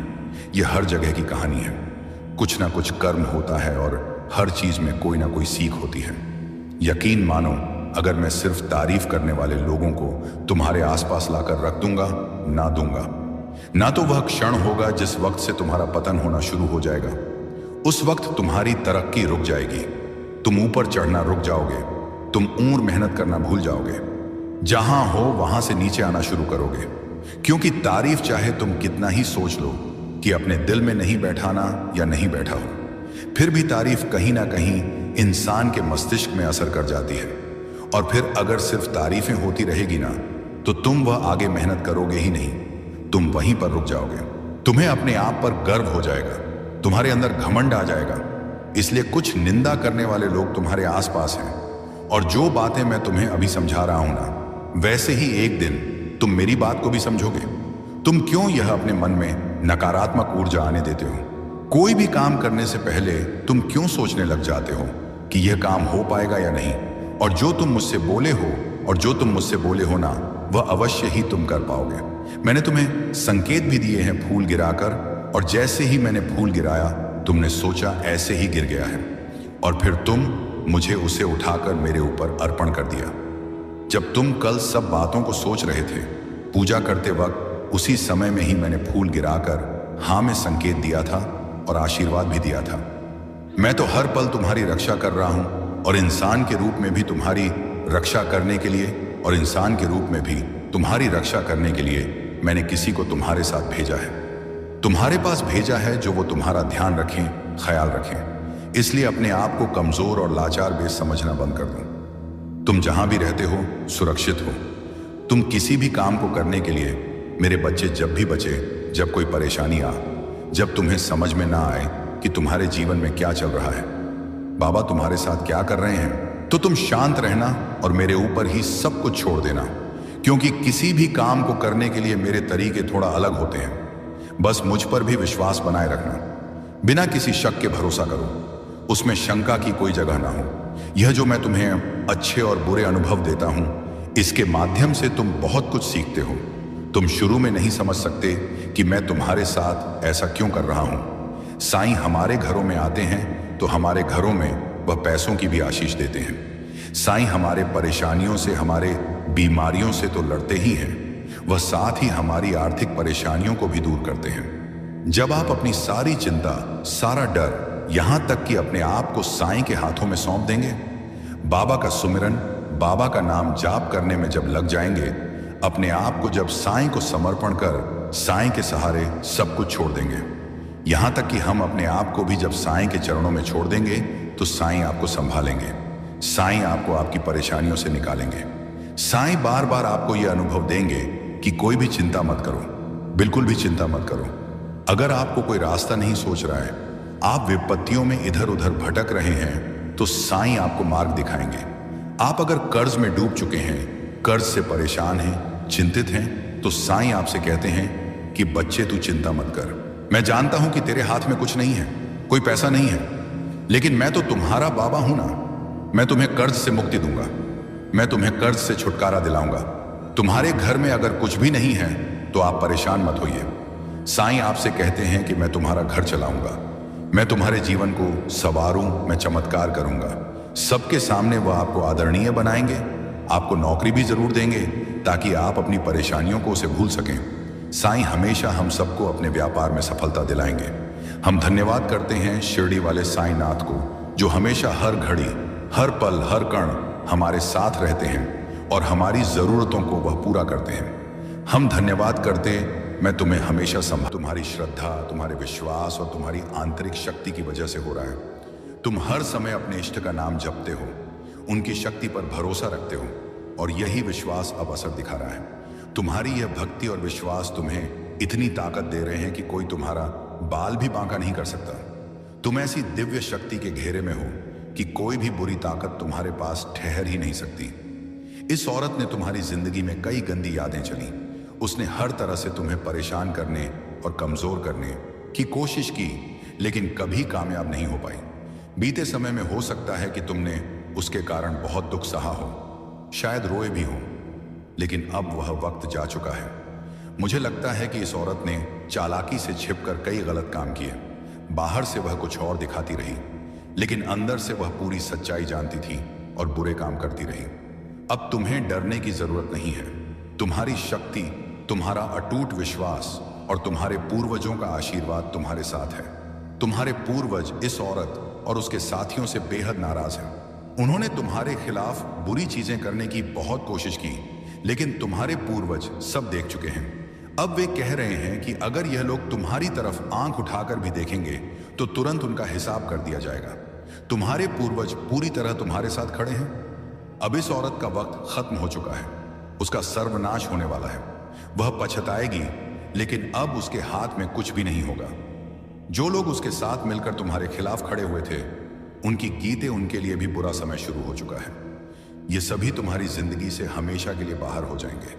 यह हर जगह की कहानी है। कुछ ना कुछ कर्म होता है और हर चीज में कोई ना कोई सीख होती है। यकीन मानो, अगर मैं सिर्फ तारीफ करने वाले लोगों को तुम्हारे आसपास लाकर रख दूंगा, ना तो वह क्षण होगा जिस वक्त से तुम्हारा पतन होना शुरू हो जाएगा। उस वक्त तुम्हारी तरक्की रुक जाएगी, तुम ऊपर चढ़ना रुक जाओगे, तुम और मेहनत करना भूल जाओगे। जहां हो वहां से नीचे आना शुरू करोगे, क्योंकि तारीफ चाहे तुम कितना ही सोच लो कि अपने दिल में नहीं बैठाना या नहीं बैठा हो, फिर भी तारीफ कहीं ना कहीं इंसान के मस्तिष्क में असर कर जाती है। और फिर अगर सिर्फ तारीफें होती रहेगी ना, तो तुम वह आगे मेहनत करोगे ही नहीं, तुम वहीं पर रुक जाओगे। तुम्हें अपने आप पर गर्व हो जाएगा, तुम्हारे अंदर घमंड आ जाएगा। इसलिए कुछ निंदा करने वाले लोग तुम्हारे आसपास हैं, और जो बातें मैं तुम्हें अभी समझा रहा हूं ना, वैसे ही एक दिन तुम मेरी बात को भी समझोगे। तुम क्यों यह अपने मन में नकारात्मक ऊर्जा आने देते हो? कोई भी काम करने से पहले तुम क्यों सोचने लग जाते हो कि यह काम हो पाएगा या नहीं? और जो तुम मुझसे बोले हो ना, वह अवश्य ही तुम कर पाओगे। मैंने तुम्हें संकेत भी दिए हैं फूल गिराकर, और जैसे ही मैंने फूल गिराया, तुमने सोचा ऐसे ही गिर गया है, और फिर तुम मुझे उसे उठाकर मेरे ऊपर अर्पण कर दिया। जब तुम कल सब बातों को सोच रहे थे, पूजा करते वक्त, उसी समय में ही मैंने फूल गिराकर हाँ में संकेत दिया था और आशीर्वाद भी दिया था। मैं तो हर पल तुम्हारी रक्षा कर रहा हूं, और इंसान के रूप में भी तुम्हारी रक्षा करने के लिए मैंने किसी को तुम्हारे साथ भेजा है, तुम्हारे पास भेजा है, जो वो तुम्हारा ध्यान रखें, ख्याल रखें। इसलिए अपने आप को कमजोर और लाचार बेस समझना बंद कर दो। तुम जहां भी रहते हो, सुरक्षित हो। तुम किसी भी काम को करने के लिए, मेरे बच्चे, जब भी बचे, जब कोई परेशानी आ, जब तुम्हें समझ में ना आए कि तुम्हारे जीवन में क्या चल रहा है, बाबा तुम्हारे साथ क्या कर रहे हैं, तो तुम शांत रहना और मेरे ऊपर ही सब कुछ छोड़ देना, क्योंकि किसी भी काम को करने के लिए मेरे तरीके थोड़ा अलग होते हैं। बस मुझ पर भी विश्वास बनाए रखना, बिना किसी शक के भरोसा करो, उसमें शंका की कोई जगह ना हो। यह जो मैं तुम्हें अच्छे और बुरे अनुभव देता हूं, इसके माध्यम से तुम बहुत कुछ सीखते हो। तुम शुरू में नहीं समझ सकते कि मैं तुम्हारे साथ ऐसा क्यों कर रहा हूं। साईं हमारे घरों में आते हैं तो हमारे घरों में वह पैसों की भी आशीष देते हैं। साईं हमारे परेशानियों से, हमारे बीमारियों से तो लड़ते ही हैं, वह साथ ही हमारी आर्थिक परेशानियों को भी दूर करते हैं। जब आप अपनी सारी चिंता, सारा डर, यहां तक कि अपने आप को साईं के हाथों में सौंप देंगे, बाबा का सुमिरन, बाबा का नाम जाप करने में जब लग जाएंगे, अपने आप को जब साईं को समर्पण कर साईं के सहारे सब कुछ छोड़ देंगे, यहां तक कि हम अपने आप को भी जब साईं के चरणों में छोड़ देंगे तो साईं आपको संभालेंगे। साईं आपको आपकी परेशानियों से निकालेंगे। साईं बार बार आपको यह अनुभव देंगे कि कोई भी चिंता मत करो, बिल्कुल भी चिंता मत करो। अगर आपको कोई रास्ता नहीं सोच रहा है, आप विपत्तियों में इधर उधर भटक रहे हैं, तो साईं आपको मार्ग दिखाएंगे। आप अगर कर्ज में डूब चुके हैं, कर्ज से परेशान हैं, चिंतित हैं, तो साईं आपसे कहते हैं कि बच्चे तू चिंता मत कर। मैं जानता हूं कि तेरे हाथ में कुछ नहीं है, कोई पैसा नहीं है, लेकिन मैं तो तुम्हारा बाबा हूं ना। मैं तुम्हें कर्ज से मुक्ति दूंगा, मैं तुम्हें कर्ज से छुटकारा दिलाऊंगा। तुम्हारे घर में अगर कुछ भी नहीं है तो आप परेशान मत होइए। साईं आपसे कहते हैं कि मैं तुम्हारा घर चलाऊंगा, मैं तुम्हारे जीवन को संवारूं, मैं चमत्कार करूंगा। सबके सामने वह आपको आदरणीय बनाएंगे, आपको नौकरी भी जरूर देंगे ताकि आप अपनी परेशानियों को उसे भूल सकें। साईं हमेशा हम सबको अपने व्यापार में सफलता दिलाएंगे। हम धन्यवाद करते हैं शिरडी वाले साईं नाथ को, जो हमेशा हर घड़ी, हर पल, हर कण हमारे साथ रहते हैं और हमारी जरूरतों को वह पूरा करते हैं। हम धन्यवाद करते, मैं तुम्हें हमेशा संभाल। तुम्हारी श्रद्धा, तुम्हारे विश्वास और तुम्हारी आंतरिक शक्ति की वजह से हो रहा है। तुम हर समय अपने इष्ट का नाम जपते हो, उनकी शक्ति पर भरोसा रखते हो, और यही विश्वास अब असर दिखा रहा है। तुम्हारी यह भक्ति और विश्वास तुम्हें इतनी ताकत दे रहे हैं कि कोई तुम्हारा बाल भी बांका नहीं कर सकता। तुम ऐसी दिव्य शक्ति के घेरे में हो कि कोई भी बुरी ताकत तुम्हारे पास ठहर ही नहीं सकती। इस औरत ने तुम्हारी जिंदगी में कई गंदी यादें चली। उसने हर तरह से तुम्हें परेशान करने और कमजोर करने की कोशिश की, लेकिन कभी कामयाब नहीं हो पाई। बीते समय में हो सकता है कि तुमने उसके कारण बहुत दुख सहा हो, शायद रोए भी हो, लेकिन अब वह वक्त जा चुका है। मुझे लगता है कि इस औरत ने चालाकी से छिपकर कई गलत काम किए। बाहर से वह कुछ और दिखाती रही, लेकिन अंदर से वह पूरी सच्चाई जानती थी और बुरे काम करती रही। अब तुम्हें डरने की जरूरत नहीं है। तुम्हारी शक्ति, तुम्हारा अटूट विश्वास और तुम्हारे पूर्वजों का आशीर्वाद तुम्हारे साथ है। तुम्हारे पूर्वज इस औरत और उसके साथियों से बेहद नाराज हैं। उन्होंने तुम्हारे खिलाफ बुरी चीजें करने की बहुत कोशिश की, लेकिन तुम्हारे पूर्वज सब देख चुके हैं। अब वे कह रहे हैं कि अगर यह लोग तुम्हारी तरफ आंख उठाकर भी देखेंगे तो तुरंत उनका हिसाब कर दिया जाएगा। तुम्हारे पूर्वज पूरी तरह तुम्हारे साथ खड़े हैं। अब इस औरत का वक्त खत्म हो चुका है, उसका सर्वनाश होने वाला है। वह पछताएगी, लेकिन अब उसके हाथ में कुछ भी नहीं होगा। जो लोग उसके साथ मिलकर तुम्हारे खिलाफ खड़े हुए थे, उनकी गीते उनके लिए भी बुरा समय शुरू हो चुका है। ये सभी तुम्हारी जिंदगी से हमेशा के लिए बाहर हो जाएंगे।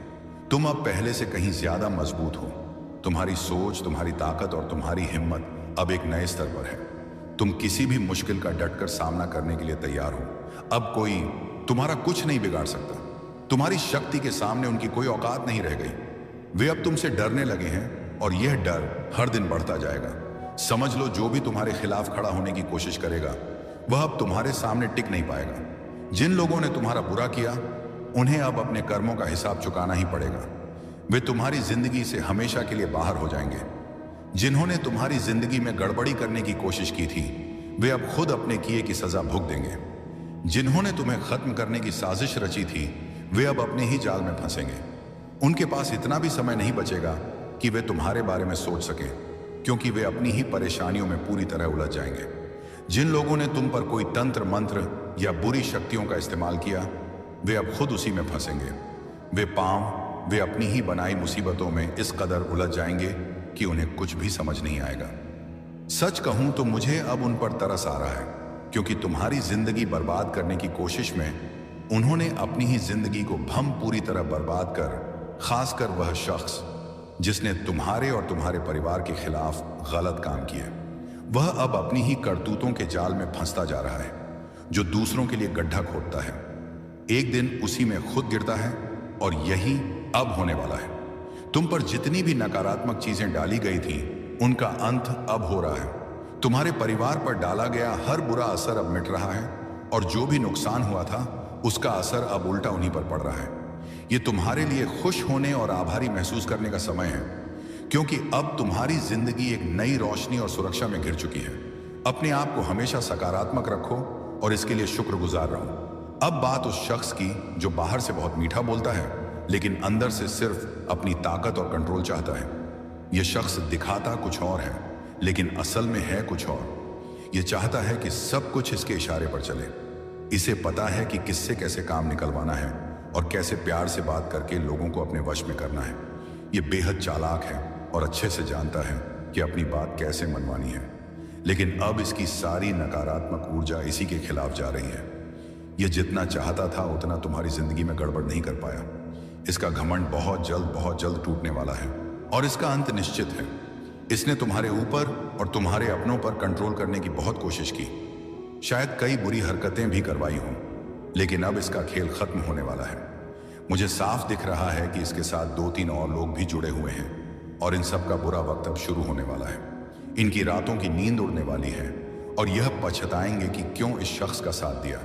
तुम अब पहले से कहीं ज्यादा मजबूत हो। तुम्हारी सोच, तुम्हारी ताकत और तुम्हारी हिम्मत अब एक नए स्तर पर है। तुम किसी भी मुश्किल का डटकर सामना करने के लिए तैयार हो। अब कोई तुम्हारा कुछ नहीं बिगाड़ सकता। तुम्हारी शक्ति के सामने उनकी कोई औकात नहीं रह गई। वे अब तुमसे डरने लगे हैं और यह डर हर दिन बढ़ता जाएगा। समझ लो, जो भी तुम्हारे खिलाफ खड़ा होने की कोशिश करेगा, वह अब तुम्हारे सामने टिक नहीं पाएगा। जिन लोगों ने तुम्हारा बुरा किया, उन्हें अब अपने कर्मों का हिसाब चुकाना ही पड़ेगा। वे तुम्हारी जिंदगी से हमेशा के लिए बाहर हो जाएंगे। जिन्होंने तुम्हारी जिंदगी में गड़बड़ी करने की कोशिश की थी, वे अब खुद अपने किए की सजा भुगत देंगे। जिन्होंने तुम्हें खत्म करने की साजिश रची थी, वे अब अपने ही जाल में फंसेंगे। उनके पास इतना भी समय नहीं बचेगा कि वे तुम्हारे बारे में सोच सकें, क्योंकि वे अपनी ही परेशानियों में पूरी तरह उलझ जाएंगे। जिन लोगों ने तुम पर कोई तंत्र मंत्र या बुरी शक्तियों का इस्तेमाल किया, वे अब खुद उसी में फंसेंगे। वे अपनी ही बनाई मुसीबतों में इस कदर उलझ जाएंगे कि उन्हें कुछ भी समझ नहीं आएगा। सच कहूं तो मुझे अब उन पर तरस आ रहा है। क्योंकि तुम्हारी जिंदगी बर्बाद करने की कोशिश में उन्होंने अपनी ही जिंदगी को भम पूरी तरह बर्बाद कर, खासकर वह शख्स जिसने तुम्हारे और तुम्हारे परिवार के खिलाफ गलत काम किए, वह अब अपनी ही करतूतों के जाल में फंसता जा रहा है, जो दूसरों के लिए गड्ढा खोदता है, एक दिन उसी में खुद गिरता है। और यही अब होने वाला है। तुम पर जितनी भी नकारात्मक चीजें डाली गई थी, उनका अंत अब हो रहा है। तुम्हारे परिवार पर डाला गया हर बुरा असर अब मिट रहा है, और जो भी नुकसान हुआ था उसका असर अब उल्टा उन्हीं पर पड़ रहा है। ये तुम्हारे लिए खुश होने और आभारी महसूस करने का समय है, क्योंकि अब तुम्हारी जिंदगी एक नई रोशनी और सुरक्षा में घिर चुकी है। अपने आप को हमेशा सकारात्मक रखो और इसके लिए शुक्रगुजार रहो। अब बात उस शख्स की जो बाहर से बहुत मीठा बोलता है, लेकिन अंदर से सिर्फ अपनी ताकत और कंट्रोल चाहता है। यह शख्स दिखाता कुछ और है, लेकिन असल में है कुछ और। यह चाहता है कि सब कुछ इसके इशारे पर चले। इसे पता है कि किससे कैसे काम निकलवाना है और कैसे प्यार से बात करके लोगों को अपने वश में करना है। यह बेहद चालाक है और अच्छे से जानता है कि अपनी बात कैसे मनवानी है, लेकिन अब इसकी सारी नकारात्मक ऊर्जा इसी के खिलाफ जा रही है। यह जितना चाहता था उतना तुम्हारी जिंदगी में गड़बड़ नहीं कर पाया। इसका घमंड बहुत जल्द टूटने वाला है और इसका अंत निश्चित है। इसने तुम्हारे ऊपर और तुम्हारे अपनों पर कंट्रोल करने की बहुत कोशिश की, शायद कई बुरी हरकतें भी करवाई हों, लेकिन अब इसका खेल खत्म होने वाला है। मुझे साफ दिख रहा है कि इसके साथ 2-3 और लोग भी जुड़े हुए हैं और इन सब का बुरा वक्त अब शुरू होने वाला है। इनकी रातों की नींद उड़ने वाली है और यह पछताएंगे कि क्यों इस शख्स का साथ दिया।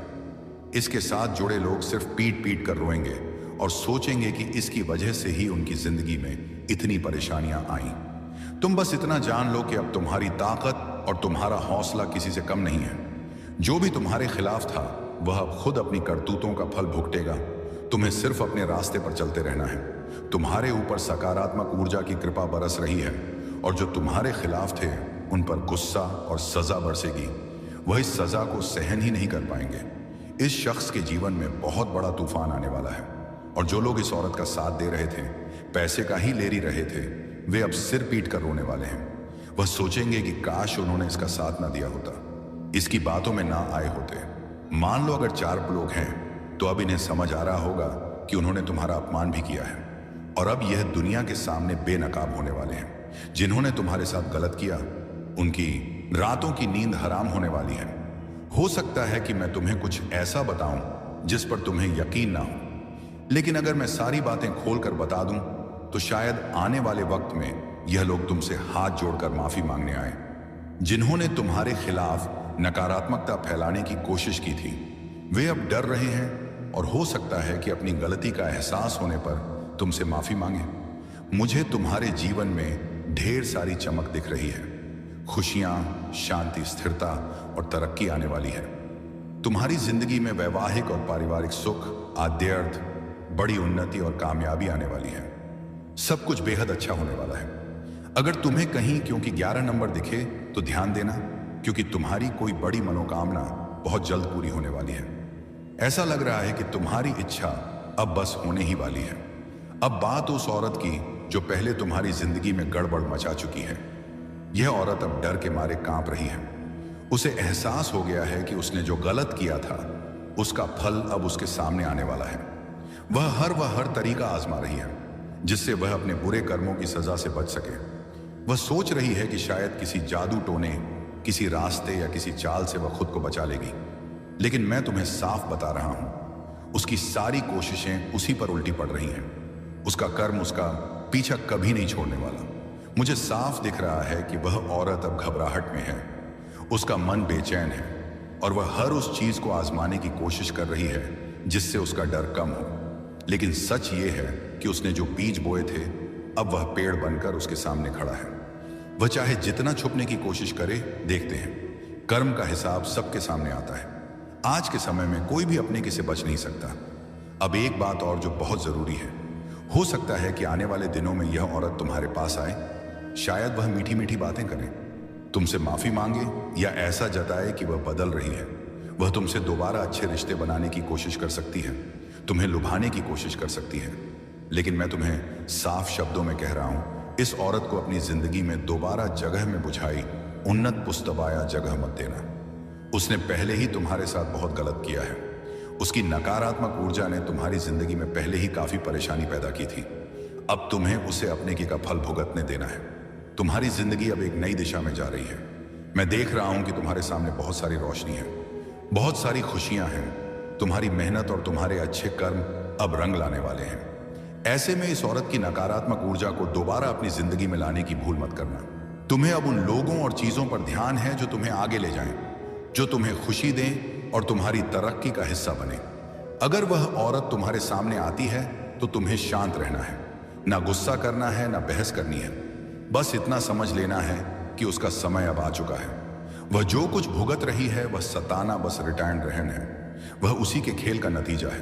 इसके साथ जुड़े लोग सिर्फ पीट पीट कर रोएंगे और सोचेंगे कि इसकी वजह से ही उनकी जिंदगी में इतनी परेशानियां आईं। तुम बस इतना जान लो कि अब तुम्हारी ताकत और तुम्हारा हौसला किसी से कम नहीं है। जो भी तुम्हारे खिलाफ था वह अब खुद अपनी करतूतों का फल भुगतेगा। तुम्हें सिर्फ अपने रास्ते पर चलते रहना है। तुम्हारे ऊपर सकारात्मक ऊर्जा की कृपा बरस रही है और जो तुम्हारे खिलाफ थे उन पर गुस्सा और सजा बरसेगी। वह इस सजा को सहन ही नहीं कर पाएंगे। इस शख्स के जीवन में बहुत बड़ा तूफान आने वाला है और जो लोग इस औरत का साथ दे रहे थे, पैसे का ही लेरी रहे थे, वे अब सिर पीट कर रोने वाले हैं। वह सोचेंगे कि काश उन्होंने इसका साथ ना दिया होता, इसकी बातों में ना आए होते। मान लो अगर 4 लोग हैं तो अब इन्हें समझ आ रहा होगा कि उन्होंने तुम्हारा अपमान भी किया है और अब यह दुनिया के सामने बेनकाब होने वाले हैं। जिन्होंने तुम्हारे साथ गलत किया उनकी रातों की नींद हराम होने वाली है। हो सकता है कि मैं तुम्हें कुछ ऐसा बताऊं जिस पर तुम्हें यकीन ना हो, लेकिन अगर मैं सारी बातें खोलकर बता दूं तो शायद आने वाले वक्त में यह लोग तुमसे हाथ जोड़कर माफी मांगने आए। जिन्होंने तुम्हारे खिलाफ नकारात्मकता फैलाने की कोशिश की थी, वे अब डर रहे हैं और हो सकता है कि अपनी गलती का एहसास होने पर तुमसे माफी मांगे। मुझे तुम्हारे जीवन में ढेर सारी चमक दिख रही है। खुशियां, शांति, स्थिरता और तरक्की आने वाली है। तुम्हारी जिंदगी में वैवाहिक और पारिवारिक सुख, आद्यर्थ, बड़ी उन्नति और कामयाबी आने वाली है। सब कुछ बेहद अच्छा होने वाला है। अगर तुम्हें कहीं क्योंकि 11 नंबर दिखे तो ध्यान देना, क्योंकि तुम्हारी कोई बड़ी मनोकामना बहुत जल्द पूरी होने वाली है। ऐसा लग रहा है कि तुम्हारी इच्छा अब बस होने ही वाली है। अब बात उस औरत की जो पहले तुम्हारी जिंदगी में गड़बड़ मचा चुकी है। यह औरत अब डर के मारे कांप रही है। उसे एहसास हो गया है कि उसने जो गलत किया था उसका फल अब उसके सामने आने वाला है। वह हर तरीका आजमा रही है जिससे वह अपने बुरे कर्मों की सजा से बच सके। वह सोच रही है कि शायद किसी जादू टोने, किसी रास्ते या किसी चाल से वह खुद को बचा लेगी, लेकिन मैं तुम्हें साफ बता रहा हूं, उसकी सारी कोशिशें उसी पर उल्टी पड़ रही हैं। उसका कर्म उसका पीछा कभी नहीं छोड़ने वाला। मुझे साफ दिख रहा है कि वह औरत अब घबराहट में है। उसका मन बेचैन है और वह हर उस चीज को आजमाने की कोशिश कर रही है जिससे उसका डर कम हो। लेकिन सच ये है कि उसने जो बीज बोए थे अब वह पेड़ बनकर उसके सामने खड़ा है। वह चाहे जितना छुपने की कोशिश करे, देखते हैं कर्म का हिसाब सबके सामने आता है। आज के समय में कोई भी अपने किसे बच नहीं सकता। अब एक बात और जो बहुत जरूरी है, हो सकता है कि आने वाले दिनों में यह औरत तुम्हारे पास आए। शायद वह मीठी मीठी बातें करे, तुमसे माफी मांगे या ऐसा जताए कि वह बदल रही है। वह तुमसे दोबारा अच्छे रिश्ते बनाने की कोशिश कर सकती है, तुम्हें लुभाने की कोशिश कर सकती है। लेकिन मैं तुम्हें साफ शब्दों में कह रहा हूं, इस औरत को अपनी जिंदगी में दोबारा जगह में बुझाई उन्नत पुस्तबाया जगह मत देना। उसने पहले ही तुम्हारे साथ बहुत गलत किया है। उसकी नकारात्मक ऊर्जा ने तुम्हारी जिंदगी में पहले ही काफी परेशानी पैदा की थी। अब तुम्हें उसे अपने की का फल भुगतने देना है। तुम्हारी जिंदगी अब एक नई दिशा में जा रही है। मैं देख रहा हूं कि तुम्हारे सामने बहुत सारी रोशनी है, बहुत सारी खुशियां हैं। तुम्हारी मेहनत और तुम्हारे अच्छे कर्म अब रंग लाने वाले हैं। ऐसे में इस औरत की नकारात्मक ऊर्जा को दोबारा अपनी जिंदगी में लाने की भूल मत करना। तुम्हें अब उन लोगों और चीजों पर ध्यान है जो तुम्हें आगे ले जाएं, जो तुम्हें खुशी दें और तुम्हारी तरक्की का हिस्सा बने। अगर वह औरत तुम्हारे सामने आती है तो तुम्हें शांत रहना है, ना गुस्सा करना है, ना बहस करनी है। बस इतना समझ लेना है कि उसका समय अब आ चुका है। वह जो कुछ भुगत रही है वह सताना बस रिटर्न रहन है। वह उसी के खेल का नतीजा है।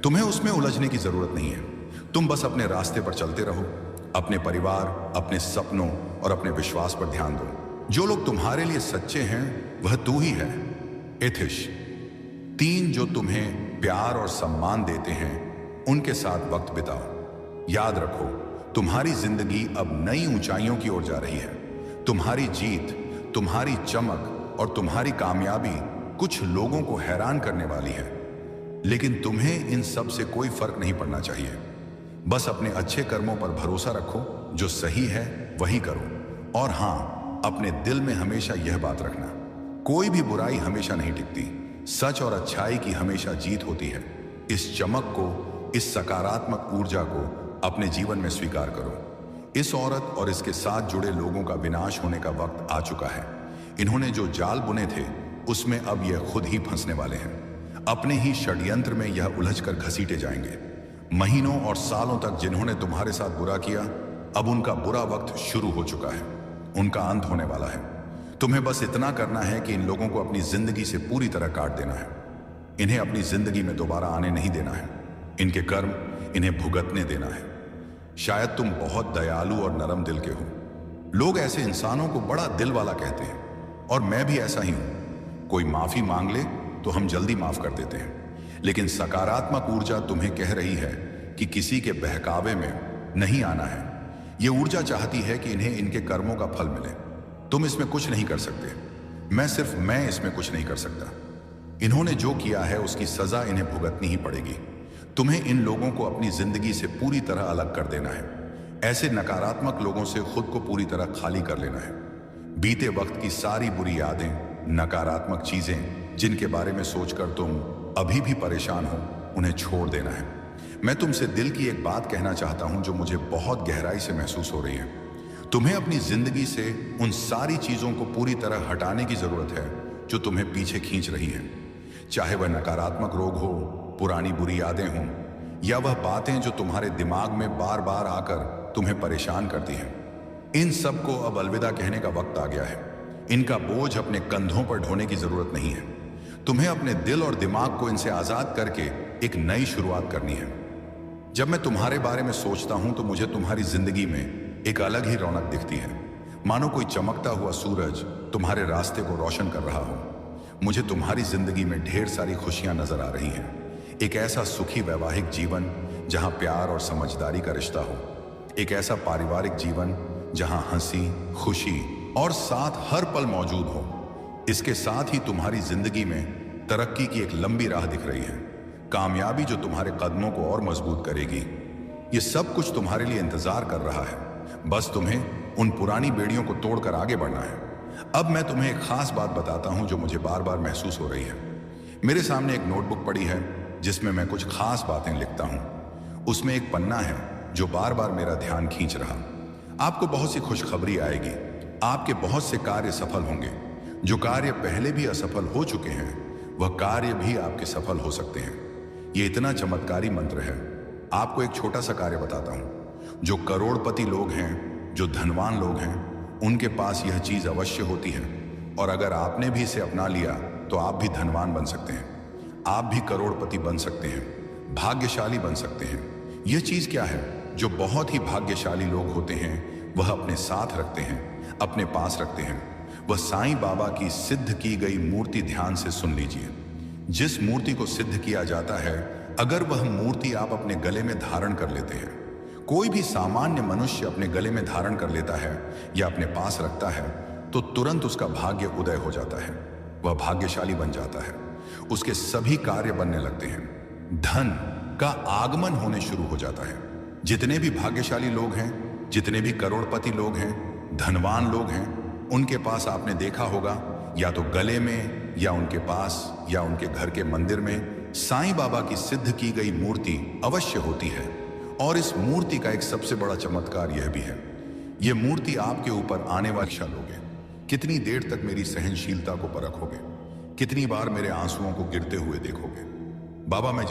तुम्हें उसमें उलझने की जरूरत नहीं है। तुम बस अपने रास्ते पर चलते रहो। अपने परिवार, अपने सपनों और अपने विश्वास पर ध्यान दो। जो लोग तुम्हारे लिए सच्चे हैं वह तू ही है। एथिश 3 जो तुम्हें प्यार और सम्मान देते हैं उनके साथ वक्त बिताओ। याद रखो, तुम्हारी जिंदगी अब नई ऊंचाइयों की ओर जा रही है। तुम्हारी जीत, तुम्हारी चमक और तुम्हारी कामयाबी कुछ लोगों को हैरान करने वाली है, लेकिन तुम्हें इन सब से कोई फर्क नहीं पड़ना चाहिए। बस अपने अच्छे कर्मों पर भरोसा रखो। जो सही है वही करो। और हां, अपने दिल में हमेशा यह बात रखना, कोई भी बुराई हमेशा नहीं टिकती। सच और अच्छाई की हमेशा जीत होती है। इस चमक को, इस सकारात्मक ऊर्जा को अपने जीवन में स्वीकार करो। इस औरत और इसके साथ जुड़े लोगों का विनाश होने का वक्त आ चुका है। इन्होंने जो जाल बुने थे उसमें अब यह खुद ही फंसने वाले हैं। अपने ही षड्यंत्र में यह उलझकर घसीटे जाएंगे। महीनों और सालों तक जिन्होंने तुम्हारे साथ बुरा किया, अब उनका बुरा वक्त शुरू हो चुका है। उनका अंत होने वाला है। तुम्हें बस इतना करना है कि इन लोगों को अपनी जिंदगी से पूरी तरह काट देना है। इन्हें अपनी जिंदगी में दोबारा आने नहीं देना है। इनके कर्म इन्हें भुगतने देना है। शायद तुम बहुत दयालु और नरम दिल के हो। लोग ऐसे इंसानों को बड़ा दिल वाला कहते हैं, और मैं भी ऐसा ही हूं। कोई माफी मांग ले तो हम जल्दी माफ कर देते हैं, लेकिन सकारात्मक ऊर्जा तुम्हें कह रही है कि किसी के बहकावे में नहीं आना है। यह ऊर्जा चाहती है कि इन्हें इनके कर्मों का फल मिले। तुम इसमें कुछ नहीं कर सकते। मैं इसमें कुछ नहीं कर सकता। इन्होंने जो किया है उसकी सजा इन्हें भुगतनी ही पड़ेगी। तुम्हें इन लोगों को अपनी जिंदगी से पूरी तरह अलग कर देना है। ऐसे नकारात्मक लोगों से खुद को पूरी तरह खाली कर लेना है। बीते वक्त की सारी बुरी यादें, नकारात्मक चीजें जिनके बारे में सोचकर तुम अभी भी परेशान हो, उन्हें छोड़ देना है। मैं तुमसे दिल की एक बात कहना चाहता हूं जो मुझे बहुत गहराई से महसूस हो रही है। तुम्हें अपनी जिंदगी से उन सारी चीजों को पूरी तरह हटाने की जरूरत है जो तुम्हें पीछे खींच रही हैं। चाहे वह नकारात्मक रोग हो, पुरानी बुरी यादें हों, या वह बातें जो तुम्हारे दिमाग में बार बार आकर तुम्हें परेशान करती हैं। इन सब को अब अलविदा कहने का वक्त आ गया है। इनका बोझ अपने कंधों पर ढोने की जरूरत नहीं है। तुम्हें अपने दिल और दिमाग को इनसे आजाद करके एक नई शुरुआत करनी है। जब मैं तुम्हारे बारे में सोचता हूं तो मुझे तुम्हारी जिंदगी में एक अलग ही रौनक दिखती है, मानो कोई चमकता हुआ सूरज तुम्हारे रास्ते को रोशन कर रहा हो। मुझे तुम्हारी जिंदगी में ढेर सारी खुशियां नजर आ रही हैं। एक ऐसा सुखी वैवाहिक जीवन जहां प्यार और समझदारी का रिश्ता हो। एक ऐसा पारिवारिक जीवन जहां हंसी, खुशी और साथ हर पल मौजूद हो। इसके साथ ही तुम्हारी जिंदगी में तरक्की की एक लंबी राह दिख रही है, कामयाबी जो तुम्हारे कदमों को और मजबूत करेगी। ये सब कुछ तुम्हारे लिए इंतजार कर रहा है। बस तुम्हें उन पुरानी बेड़ियों को तोड़कर आगे बढ़ना है। अब मैं तुम्हें एक खास बात बताता हूं जो मुझे बार बार महसूस हो रही है। मेरे सामने एक नोटबुक पड़ी है जिसमें मैं कुछ खास बातें लिखता हूं। उसमें एक पन्ना है जो बार बार मेरा ध्यान खींच रहा। आपको बहुत सी खुशखबरी आएगी। आपके बहुत से कार्य सफल होंगे। जो कार्य पहले भी असफल हो चुके हैं वह कार्य भी आपके सफल हो सकते हैं। यह इतना चमत्कारी मंत्र है। आपको एक छोटा सा कार्य बताता हूं। जो करोड़पति लोग हैं, जो धनवान लोग हैं, उनके पास यह चीज अवश्य होती है, और अगर आपने भी इसे अपना लिया तो आप भी धनवान बन सकते हैं। आप भी करोड़पति बन सकते हैं, भाग्यशाली बन सकते हैं। यह चीज क्या है? जो बहुत ही भाग्यशाली लोग होते हैं वह अपने साथ रखते हैं, अपने पास रखते हैं। वह साईं बाबा की सिद्ध की गई मूर्ति ध्यान से सुन लीजिए। जिस मूर्ति को सिद्ध किया जाता है, अगर वह मूर्ति आप अपने गले में धारण कर लेते हैं, कोई भी सामान्य मनुष्य अपने गले में धारण कर लेता है या अपने पास रखता है, तो तुरंत उसका भाग्य उदय हो जाता है। वह भाग्यशाली बन जाता है। उसके सभी कार्य बनने लगते हैं। धन का आगमन होने शुरू हो जाता है। जितने भी भाग्यशाली लोग हैं, जितने भी करोड़पति लोग हैं, धनवान लोग हैं, उनके पास आपने देखा होगा या तो गले में या उनके पास या उनके घर के मंदिर में साईं बाबा की सिद्ध की गई मूर्ति अवश्य होती है। और इस मूर्ति का एक सबसे बड़ा चमत्कार यह भी है, यह मूर्ति आपके ऊपर आने वाली लोगे। कितनी देर तक मेरी सहनशीलता को परखोगे? कितनी बार मेरे आंसुओं को गिरते हुए देखोगे? बाबा मैं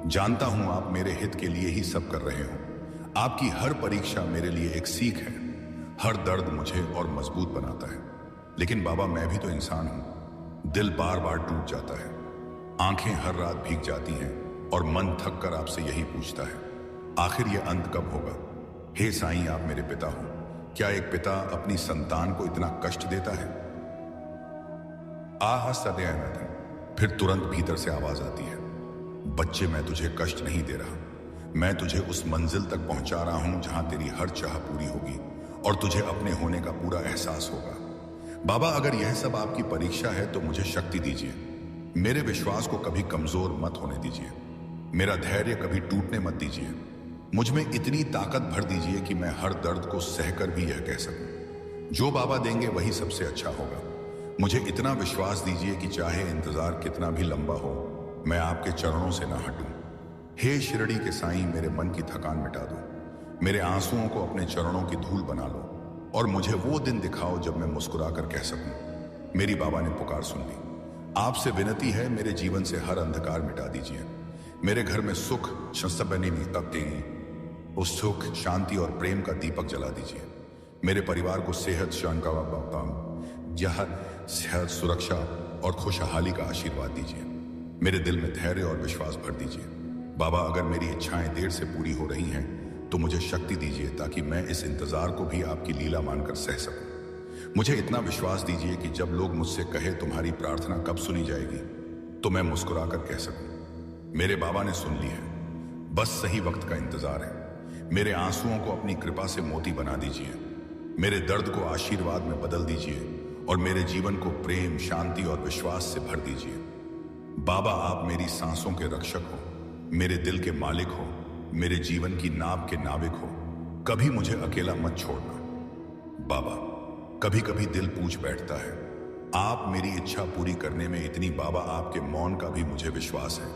जानता हूं आप मेरे हित के लिए ही सब कर रहे हो। आपकी हर परीक्षा मेरे लिए एक सीख है। हर दर्द मुझे और मजबूत बनाता है। लेकिन बाबा मैं भी तो इंसान हूं। दिल बार बार टूट जाता है, आंखें हर रात भीग जाती हैं और मन थक कर आपसे यही पूछता है, आखिर ये अंत कब होगा? हे साईं आप मेरे पिता हो। क्या एक पिता अपनी संतान को इतना कष्ट देता है? आह सदैव। फिर तुरंत भीतर से आवाज आती है, बच्चे मैं तुझे कष्ट नहीं दे रहा, मैं तुझे उस मंजिल तक पहुंचा रहा हूं जहां तेरी हर चाह पूरी होगी और तुझे अपने होने का पूरा एहसास होगा। बाबा अगर यह सब आपकी परीक्षा है तो मुझे शक्ति दीजिए। मेरे विश्वास को कभी कमजोर मत होने दीजिए। मेरा धैर्य कभी टूटने मत दीजिए। मुझ में इतनी ताकत भर दीजिए कि मैं हर दर्द को सहकर भी यह कह सकूं, जो बाबा देंगे वही सबसे अच्छा होगा। मुझे इतना विश्वास दीजिए कि चाहे इंतजार कितना भी लंबा हो, मैं आपके चरणों से ना हटूं। हे शिरडी के साईं मेरे मन की थकान मिटा दो। मेरे आंसुओं को अपने चरणों की धूल बना लो और मुझे वो दिन दिखाओ जब मैं मुस्कुरा कर कह सकूं, मेरी बाबा ने पुकार सुन ली। आपसे विनती है मेरे जीवन से हर अंधकार मिटा दीजिए। मेरे घर में सुख उस सुख शांति और प्रेम का दीपक जला दीजिए। मेरे परिवार को सेहत सेहत सुरक्षा और खुशहाली का आशीर्वाद दीजिए। मेरे दिल में धैर्य और विश्वास भर दीजिए। बाबा अगर मेरी इच्छाएं देर से पूरी हो रही हैं तो मुझे शक्ति दीजिए ताकि मैं इस इंतजार को भी आपकी लीला मानकर सह सकूं। मुझे इतना विश्वास दीजिए कि जब लोग मुझसे कहे तुम्हारी प्रार्थना कब सुनी जाएगी तो मैं मुस्कुराकर कह सकूं, मेरे बाबा ने सुन ली है, बस सही वक्त का इंतजार है। मेरे आंसुओं को अपनी कृपा से मोती बना दीजिए। मेरे दर्द को आशीर्वाद में बदल दीजिए और मेरे जीवन को प्रेम शांति और विश्वास से भर दीजिए। बाबा आप मेरी सांसों के रक्षक हो, मेरे दिल के मालिक हो, मेरे जीवन की नाव के नाविक हो। कभी मुझे अकेला मत छोड़ना। बाबा कभी कभी दिल पूछ बैठता है, आप मेरी इच्छा पूरी करने में इतनी बाबा आपके मौन का भी मुझे विश्वास है,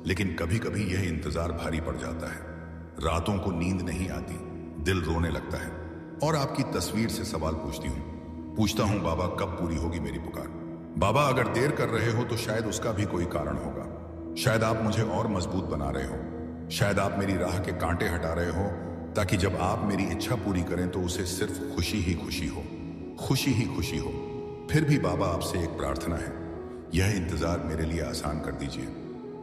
लेकिन कभी कभी यह इंतजार भारी पड़ जाता है। रातों को नींद नहीं आती, दिल रोने लगता है और आपकी तस्वीर से सवाल पूछता हूं बाबा कब पूरी होगी मेरी पुकार? बाबा अगर देर कर रहे हो तो शायद उसका भी कोई कारण होगा। शायद आप मुझे और मजबूत बना रहे हो। शायद आप मेरी राह के कांटे हटा रहे हो ताकि जब आप मेरी इच्छा पूरी करें तो उसे सिर्फ खुशी ही खुशी हो, खुशी ही खुशी हो। फिर भी बाबा आपसे एक प्रार्थना है, यह इंतजार मेरे लिए आसान कर दीजिए।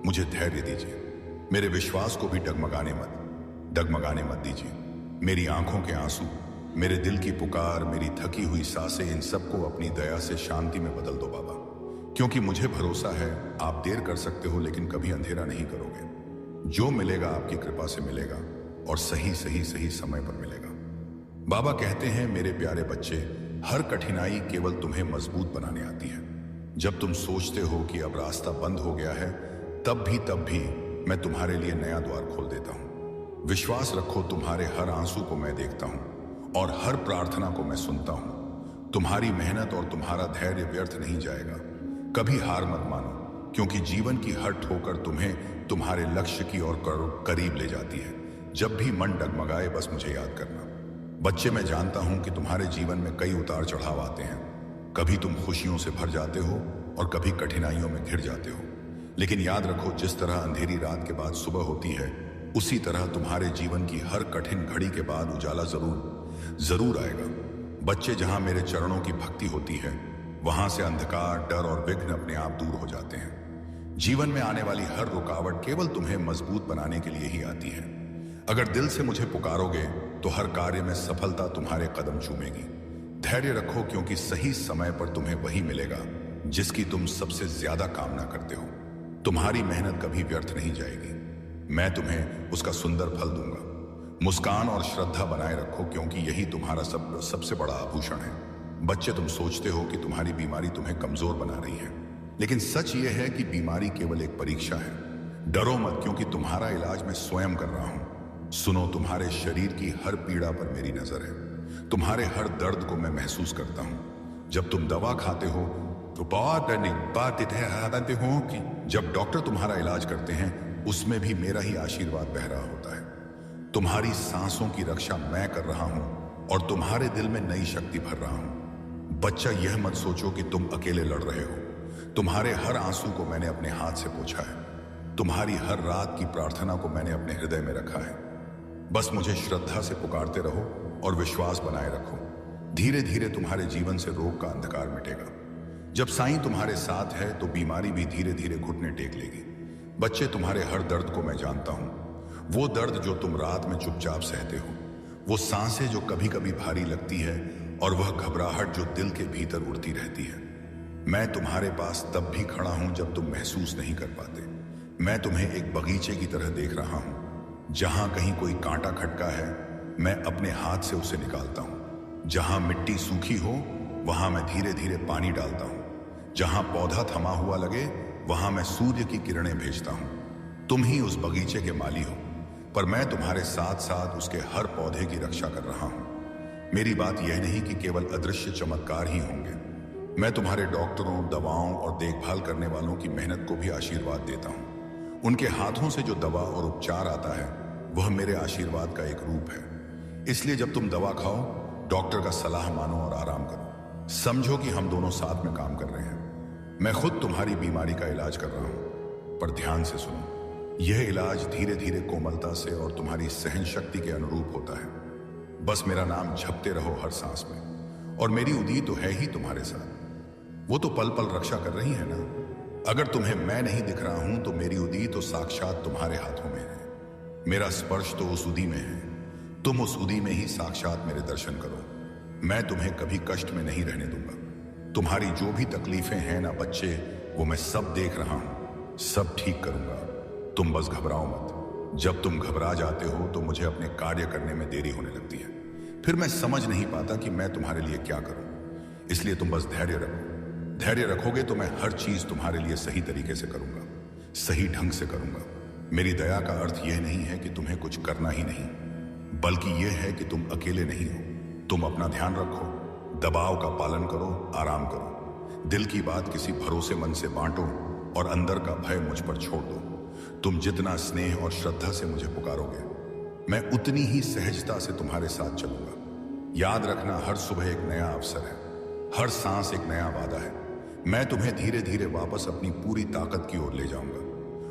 मुझे धैर्य दीजिए। मेरे विश्वास को भी डगमगाने मत दीजिए। मेरी आंखों के आंसू, मेरे दिल की पुकार, मेरी थकी हुई सांसें, इन सबको अपनी दया से शांति में बदल दो बाबा। क्योंकि मुझे भरोसा है आप देर कर सकते हो लेकिन कभी अंधेरा नहीं करोगे। जो मिलेगा आपकी कृपा से मिलेगा और सही समय पर मिलेगा। बाबा कहते हैं मेरे प्यारे बच्चे, हर कठिनाई केवल तुम्हें मजबूत बनाने आती है। जब तुम सोचते हो कि अब रास्ता बंद हो गया है, तब भी मैं तुम्हारे लिए नया द्वार खोल देता हूं। विश्वास रखो, तुम्हारे हर आंसू को मैं देखता हूं और हर प्रार्थना को मैं सुनता हूं। तुम्हारी मेहनत और तुम्हारा धैर्य व्यर्थ नहीं जाएगा। कभी हार मत मानो, क्योंकि जीवन की हर ठोकर तुम्हें तुम्हारे लक्ष्य की ओर करीब ले जाती है। जब भी मन डगमगाए बस मुझे याद करना। बच्चे मैं जानता हूं कि तुम्हारे जीवन में कई उतार चढ़ाव आते हैं। कभी तुम खुशियों से भर जाते हो और कभी कठिनाइयों में घिर जाते हो, लेकिन याद रखो जिस तरह अंधेरी रात के बाद सुबह होती है, उसी तरह तुम्हारे जीवन की हर कठिन घड़ी के बाद उजाला जरूर आएगा। बच्चे जहां मेरे चरणों की भक्ति होती है, वहां से अंधकार, डर और विघ्न अपने आप दूर हो जाते हैं। जीवन में आने वाली हर रुकावट केवल तुम्हें मजबूत बनाने के लिए ही आती है। अगर दिल से मुझे पुकारोगे तो हर कार्य में सफलता तुम्हारे कदम चूमेगी। धैर्य रखो, क्योंकि सही समय पर तुम्हें वही मिलेगा जिसकी तुम सबसे ज्यादा कामना करते हो। तुम्हारी मेहनत कभी व्यर्थ नहीं जाएगी। मैं तुम्हें उसका सुंदर फल दूंगा। मुस्कान और श्रद्धा बनाए रखो, क्योंकि यही तुम्हारा सबसे बड़ा आभूषण है। बच्चे, तुम सोचते हो कि तुम्हारी बीमारी तुम्हें कमजोर बना रही है, लेकिन सच यह है कि बीमारी केवल एक परीक्षा है। डरो मत, क्योंकि तुम्हारा इलाज मैं स्वयं कर रहा हूं। सुनो, तुम्हारे शरीर की हर पीड़ा पर मेरी नजर है। तुम्हारे हर दर्द को मैं महसूस करता हूं। जब तुम दवा खाते हो तो बात हो कि जब डॉक्टर तुम्हारा इलाज करते हैं उसमें भी मेरा ही आशीर्वाद बह रहा होता है। तुम्हारी सांसों की रक्षा मैं कर रहा हूं और तुम्हारे दिल में नई शक्ति भर रहा हूं। बच्चा, यह मत सोचो कि तुम अकेले लड़ रहे हो। तुम्हारे हर आंसू को मैंने अपने हाथ से पोंछा है। तुम्हारी हर रात की प्रार्थना को मैंने अपने हृदय में रखा है। बस मुझे श्रद्धा से पुकारते रहो और विश्वास बनाए रखो। धीरे धीरे तुम्हारे जीवन से रोग का अंधकार मिटेगा। जब साईं तुम्हारे साथ है तो बीमारी भी धीरे धीरे घुटने टेक लेगी। बच्चे, तुम्हारे हर दर्द को मैं जानता हूं। वो दर्द जो तुम रात में चुपचाप सहते हो, वो सांसें जो कभी कभी भारी लगती है, और वह घबराहट जो दिल के भीतर उड़ती रहती है। मैं तुम्हारे पास तब भी खड़ा हूं जब तुम महसूस नहीं कर पाते। मैं तुम्हें एक बगीचे की तरह देख रहा हूं। जहां कहीं कोई कांटा खटका है, मैं अपने हाथ से उसे निकालता हूं। जहां मिट्टी सूखी हो, वहां मैं धीरे धीरे पानी डालता हूं। जहां पौधा थमा हुआ लगे, वहां मैं सूर्य की किरणें भेजता हूं। तुम ही उस बगीचे के माली हो, पर मैं तुम्हारे साथ साथ उसके हर पौधे की रक्षा कर रहा हूं। मेरी बात यह नहीं कि केवल अदृश्य चमत्कार ही होंगे। मैं तुम्हारे डॉक्टरों, दवाओं और देखभाल करने वालों की मेहनत को भी आशीर्वाद देता हूं। उनके हाथों से जो दवा और उपचार आता है, वह मेरे आशीर्वाद का एक रूप है। इसलिए जब तुम दवा खाओ, डॉक्टर का सलाह मानो और आराम करो। समझो कि हम दोनों साथ में काम कर रहे हैं। मैं खुद तुम्हारी बीमारी का इलाज कर रहा हूं, पर ध्यान से सुनो। यह इलाज धीरे धीरे कोमलता से और तुम्हारी सहन शक्ति के अनुरूप होता है। बस मेरा नाम जपते रहो हर सांस में, और मेरी उदी तो है ही तुम्हारे साथ। वो तो पल पल रक्षा कर रही है ना। अगर तुम्हें मैं नहीं दिख रहा हूं तो मेरी उदी तो साक्षात तुम्हारे हाथों में है। मेरा स्पर्श तो उस उदी में है। तुम उस उदी में ही साक्षात मेरे दर्शन करो। मैं तुम्हें कभी कष्ट में नहीं रहने दूंगा। तुम्हारी जो भी तकलीफें हैं ना बच्चे, वो मैं सब देख रहा हूं, सब ठीक करूंगा। तुम बस घबराओ मत। जब तुम घबरा जाते हो तो मुझे अपने कार्य करने में देरी होने लगती है। फिर मैं समझ नहीं पाता कि मैं तुम्हारे लिए क्या करूं। इसलिए तुम बस धैर्य रखो। धैर्य रखोगे तो मैं हर चीज तुम्हारे लिए सही तरीके से करूंगा, सही ढंग से करूंगा। मेरी दया का अर्थ यह नहीं है कि तुम्हें कुछ करना ही नहीं, बल्कि यह है कि तुम अकेले नहीं हो। तुम अपना ध्यान रखो, दबाव का पालन करो, आराम करो। दिल की बात किसी भरोसेमंद से बांटो और अंदर का भय मुझ पर छोड़ दो। तुम जितना स्नेह और श्रद्धा से मुझे पुकारोगे, मैं उतनी ही सहजता से तुम्हारे साथ चलूंगा। याद रखना, हर सुबह एक नया अवसर है, हर सांस एक नया वादा है। मैं तुम्हें धीरे धीरे वापस अपनी पूरी ताकत की ओर ले जाऊंगा,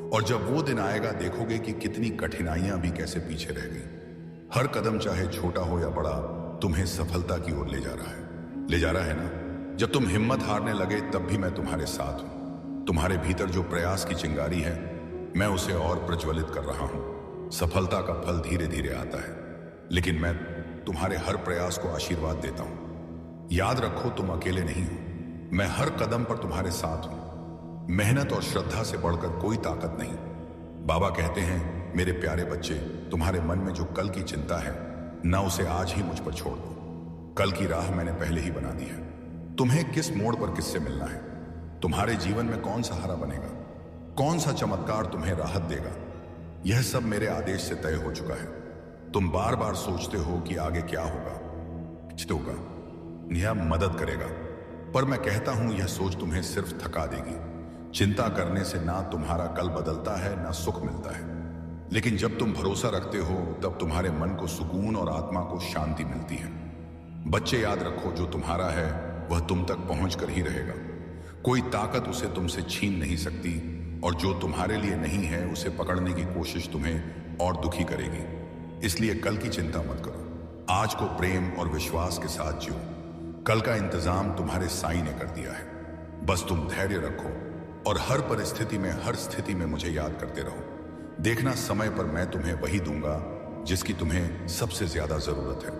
और जब वो दिन आएगा देखोगे कि कितनी कठिनाइयां भी कैसे पीछे रह गई। हर कदम चाहे छोटा हो या बड़ा, तुम्हें सफलता की ओर ले जा रहा है ना। जब तुम हिम्मत हारने लगे तब भी मैं तुम्हारे साथ हूं। तुम्हारे भीतर जो प्रयास की चिंगारी है, मैं उसे और प्रज्वलित कर रहा हूं। सफलता का फल धीरे धीरे आता है, लेकिन मैं तुम्हारे हर प्रयास को आशीर्वाद देता हूं। याद रखो, तुम अकेले नहीं हो। मैं हर कदम पर तुम्हारे साथ हूं। मेहनत और श्रद्धा से बढ़कर कोई ताकत नहीं। बाबा कहते हैं, मेरे प्यारे बच्चे, तुम्हारे मन में जो कल की चिंता है ना, उसे आज ही मुझ पर छोड़ दो। कल की राह मैंने पहले ही बना दी है। तुम्हें किस मोड़ पर किससे मिलना है, तुम्हारे जीवन में कौन सहारा बनेगा, कौन सा चमत्कार तुम्हें राहत देगा, यह सब मेरे आदेश से तय हो चुका है। तुम बार बार सोचते हो कि आगे क्या होगा, होगा, यह मदद करेगा, पर मैं कहता हूं यह सोच तुम्हें सिर्फ थका देगी। चिंता करने से ना तुम्हारा कल बदलता है ना सुख मिलता है। लेकिन जब तुम भरोसा रखते हो तब तुम्हारे मन को सुकून और आत्मा को शांति मिलती है। बच्चे, याद रखो, जो तुम्हारा है वह तुम तक पहुंच कर ही रहेगा। कोई ताकत उसे तुमसे छीन नहीं सकती, और जो तुम्हारे लिए नहीं है उसे पकड़ने की कोशिश तुम्हें और दुखी करेगी। इसलिए कल की चिंता मत करो। आज को प्रेम और विश्वास के साथ जियो। कल का इंतजाम तुम्हारे साईं ने कर दिया है। बस तुम धैर्य रखो और हर परिस्थिति में, हर स्थिति में मुझे याद करते रहो। देखना, समय पर मैं तुम्हें वही दूंगा जिसकी तुम्हें सबसे ज्यादा जरूरत है।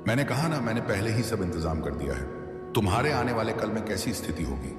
मैंने कहा ना, मैंने पहले ही सब इंतजाम कर दिया है। तुम्हारे आने वाले कल में कैसी स्थिति होगी,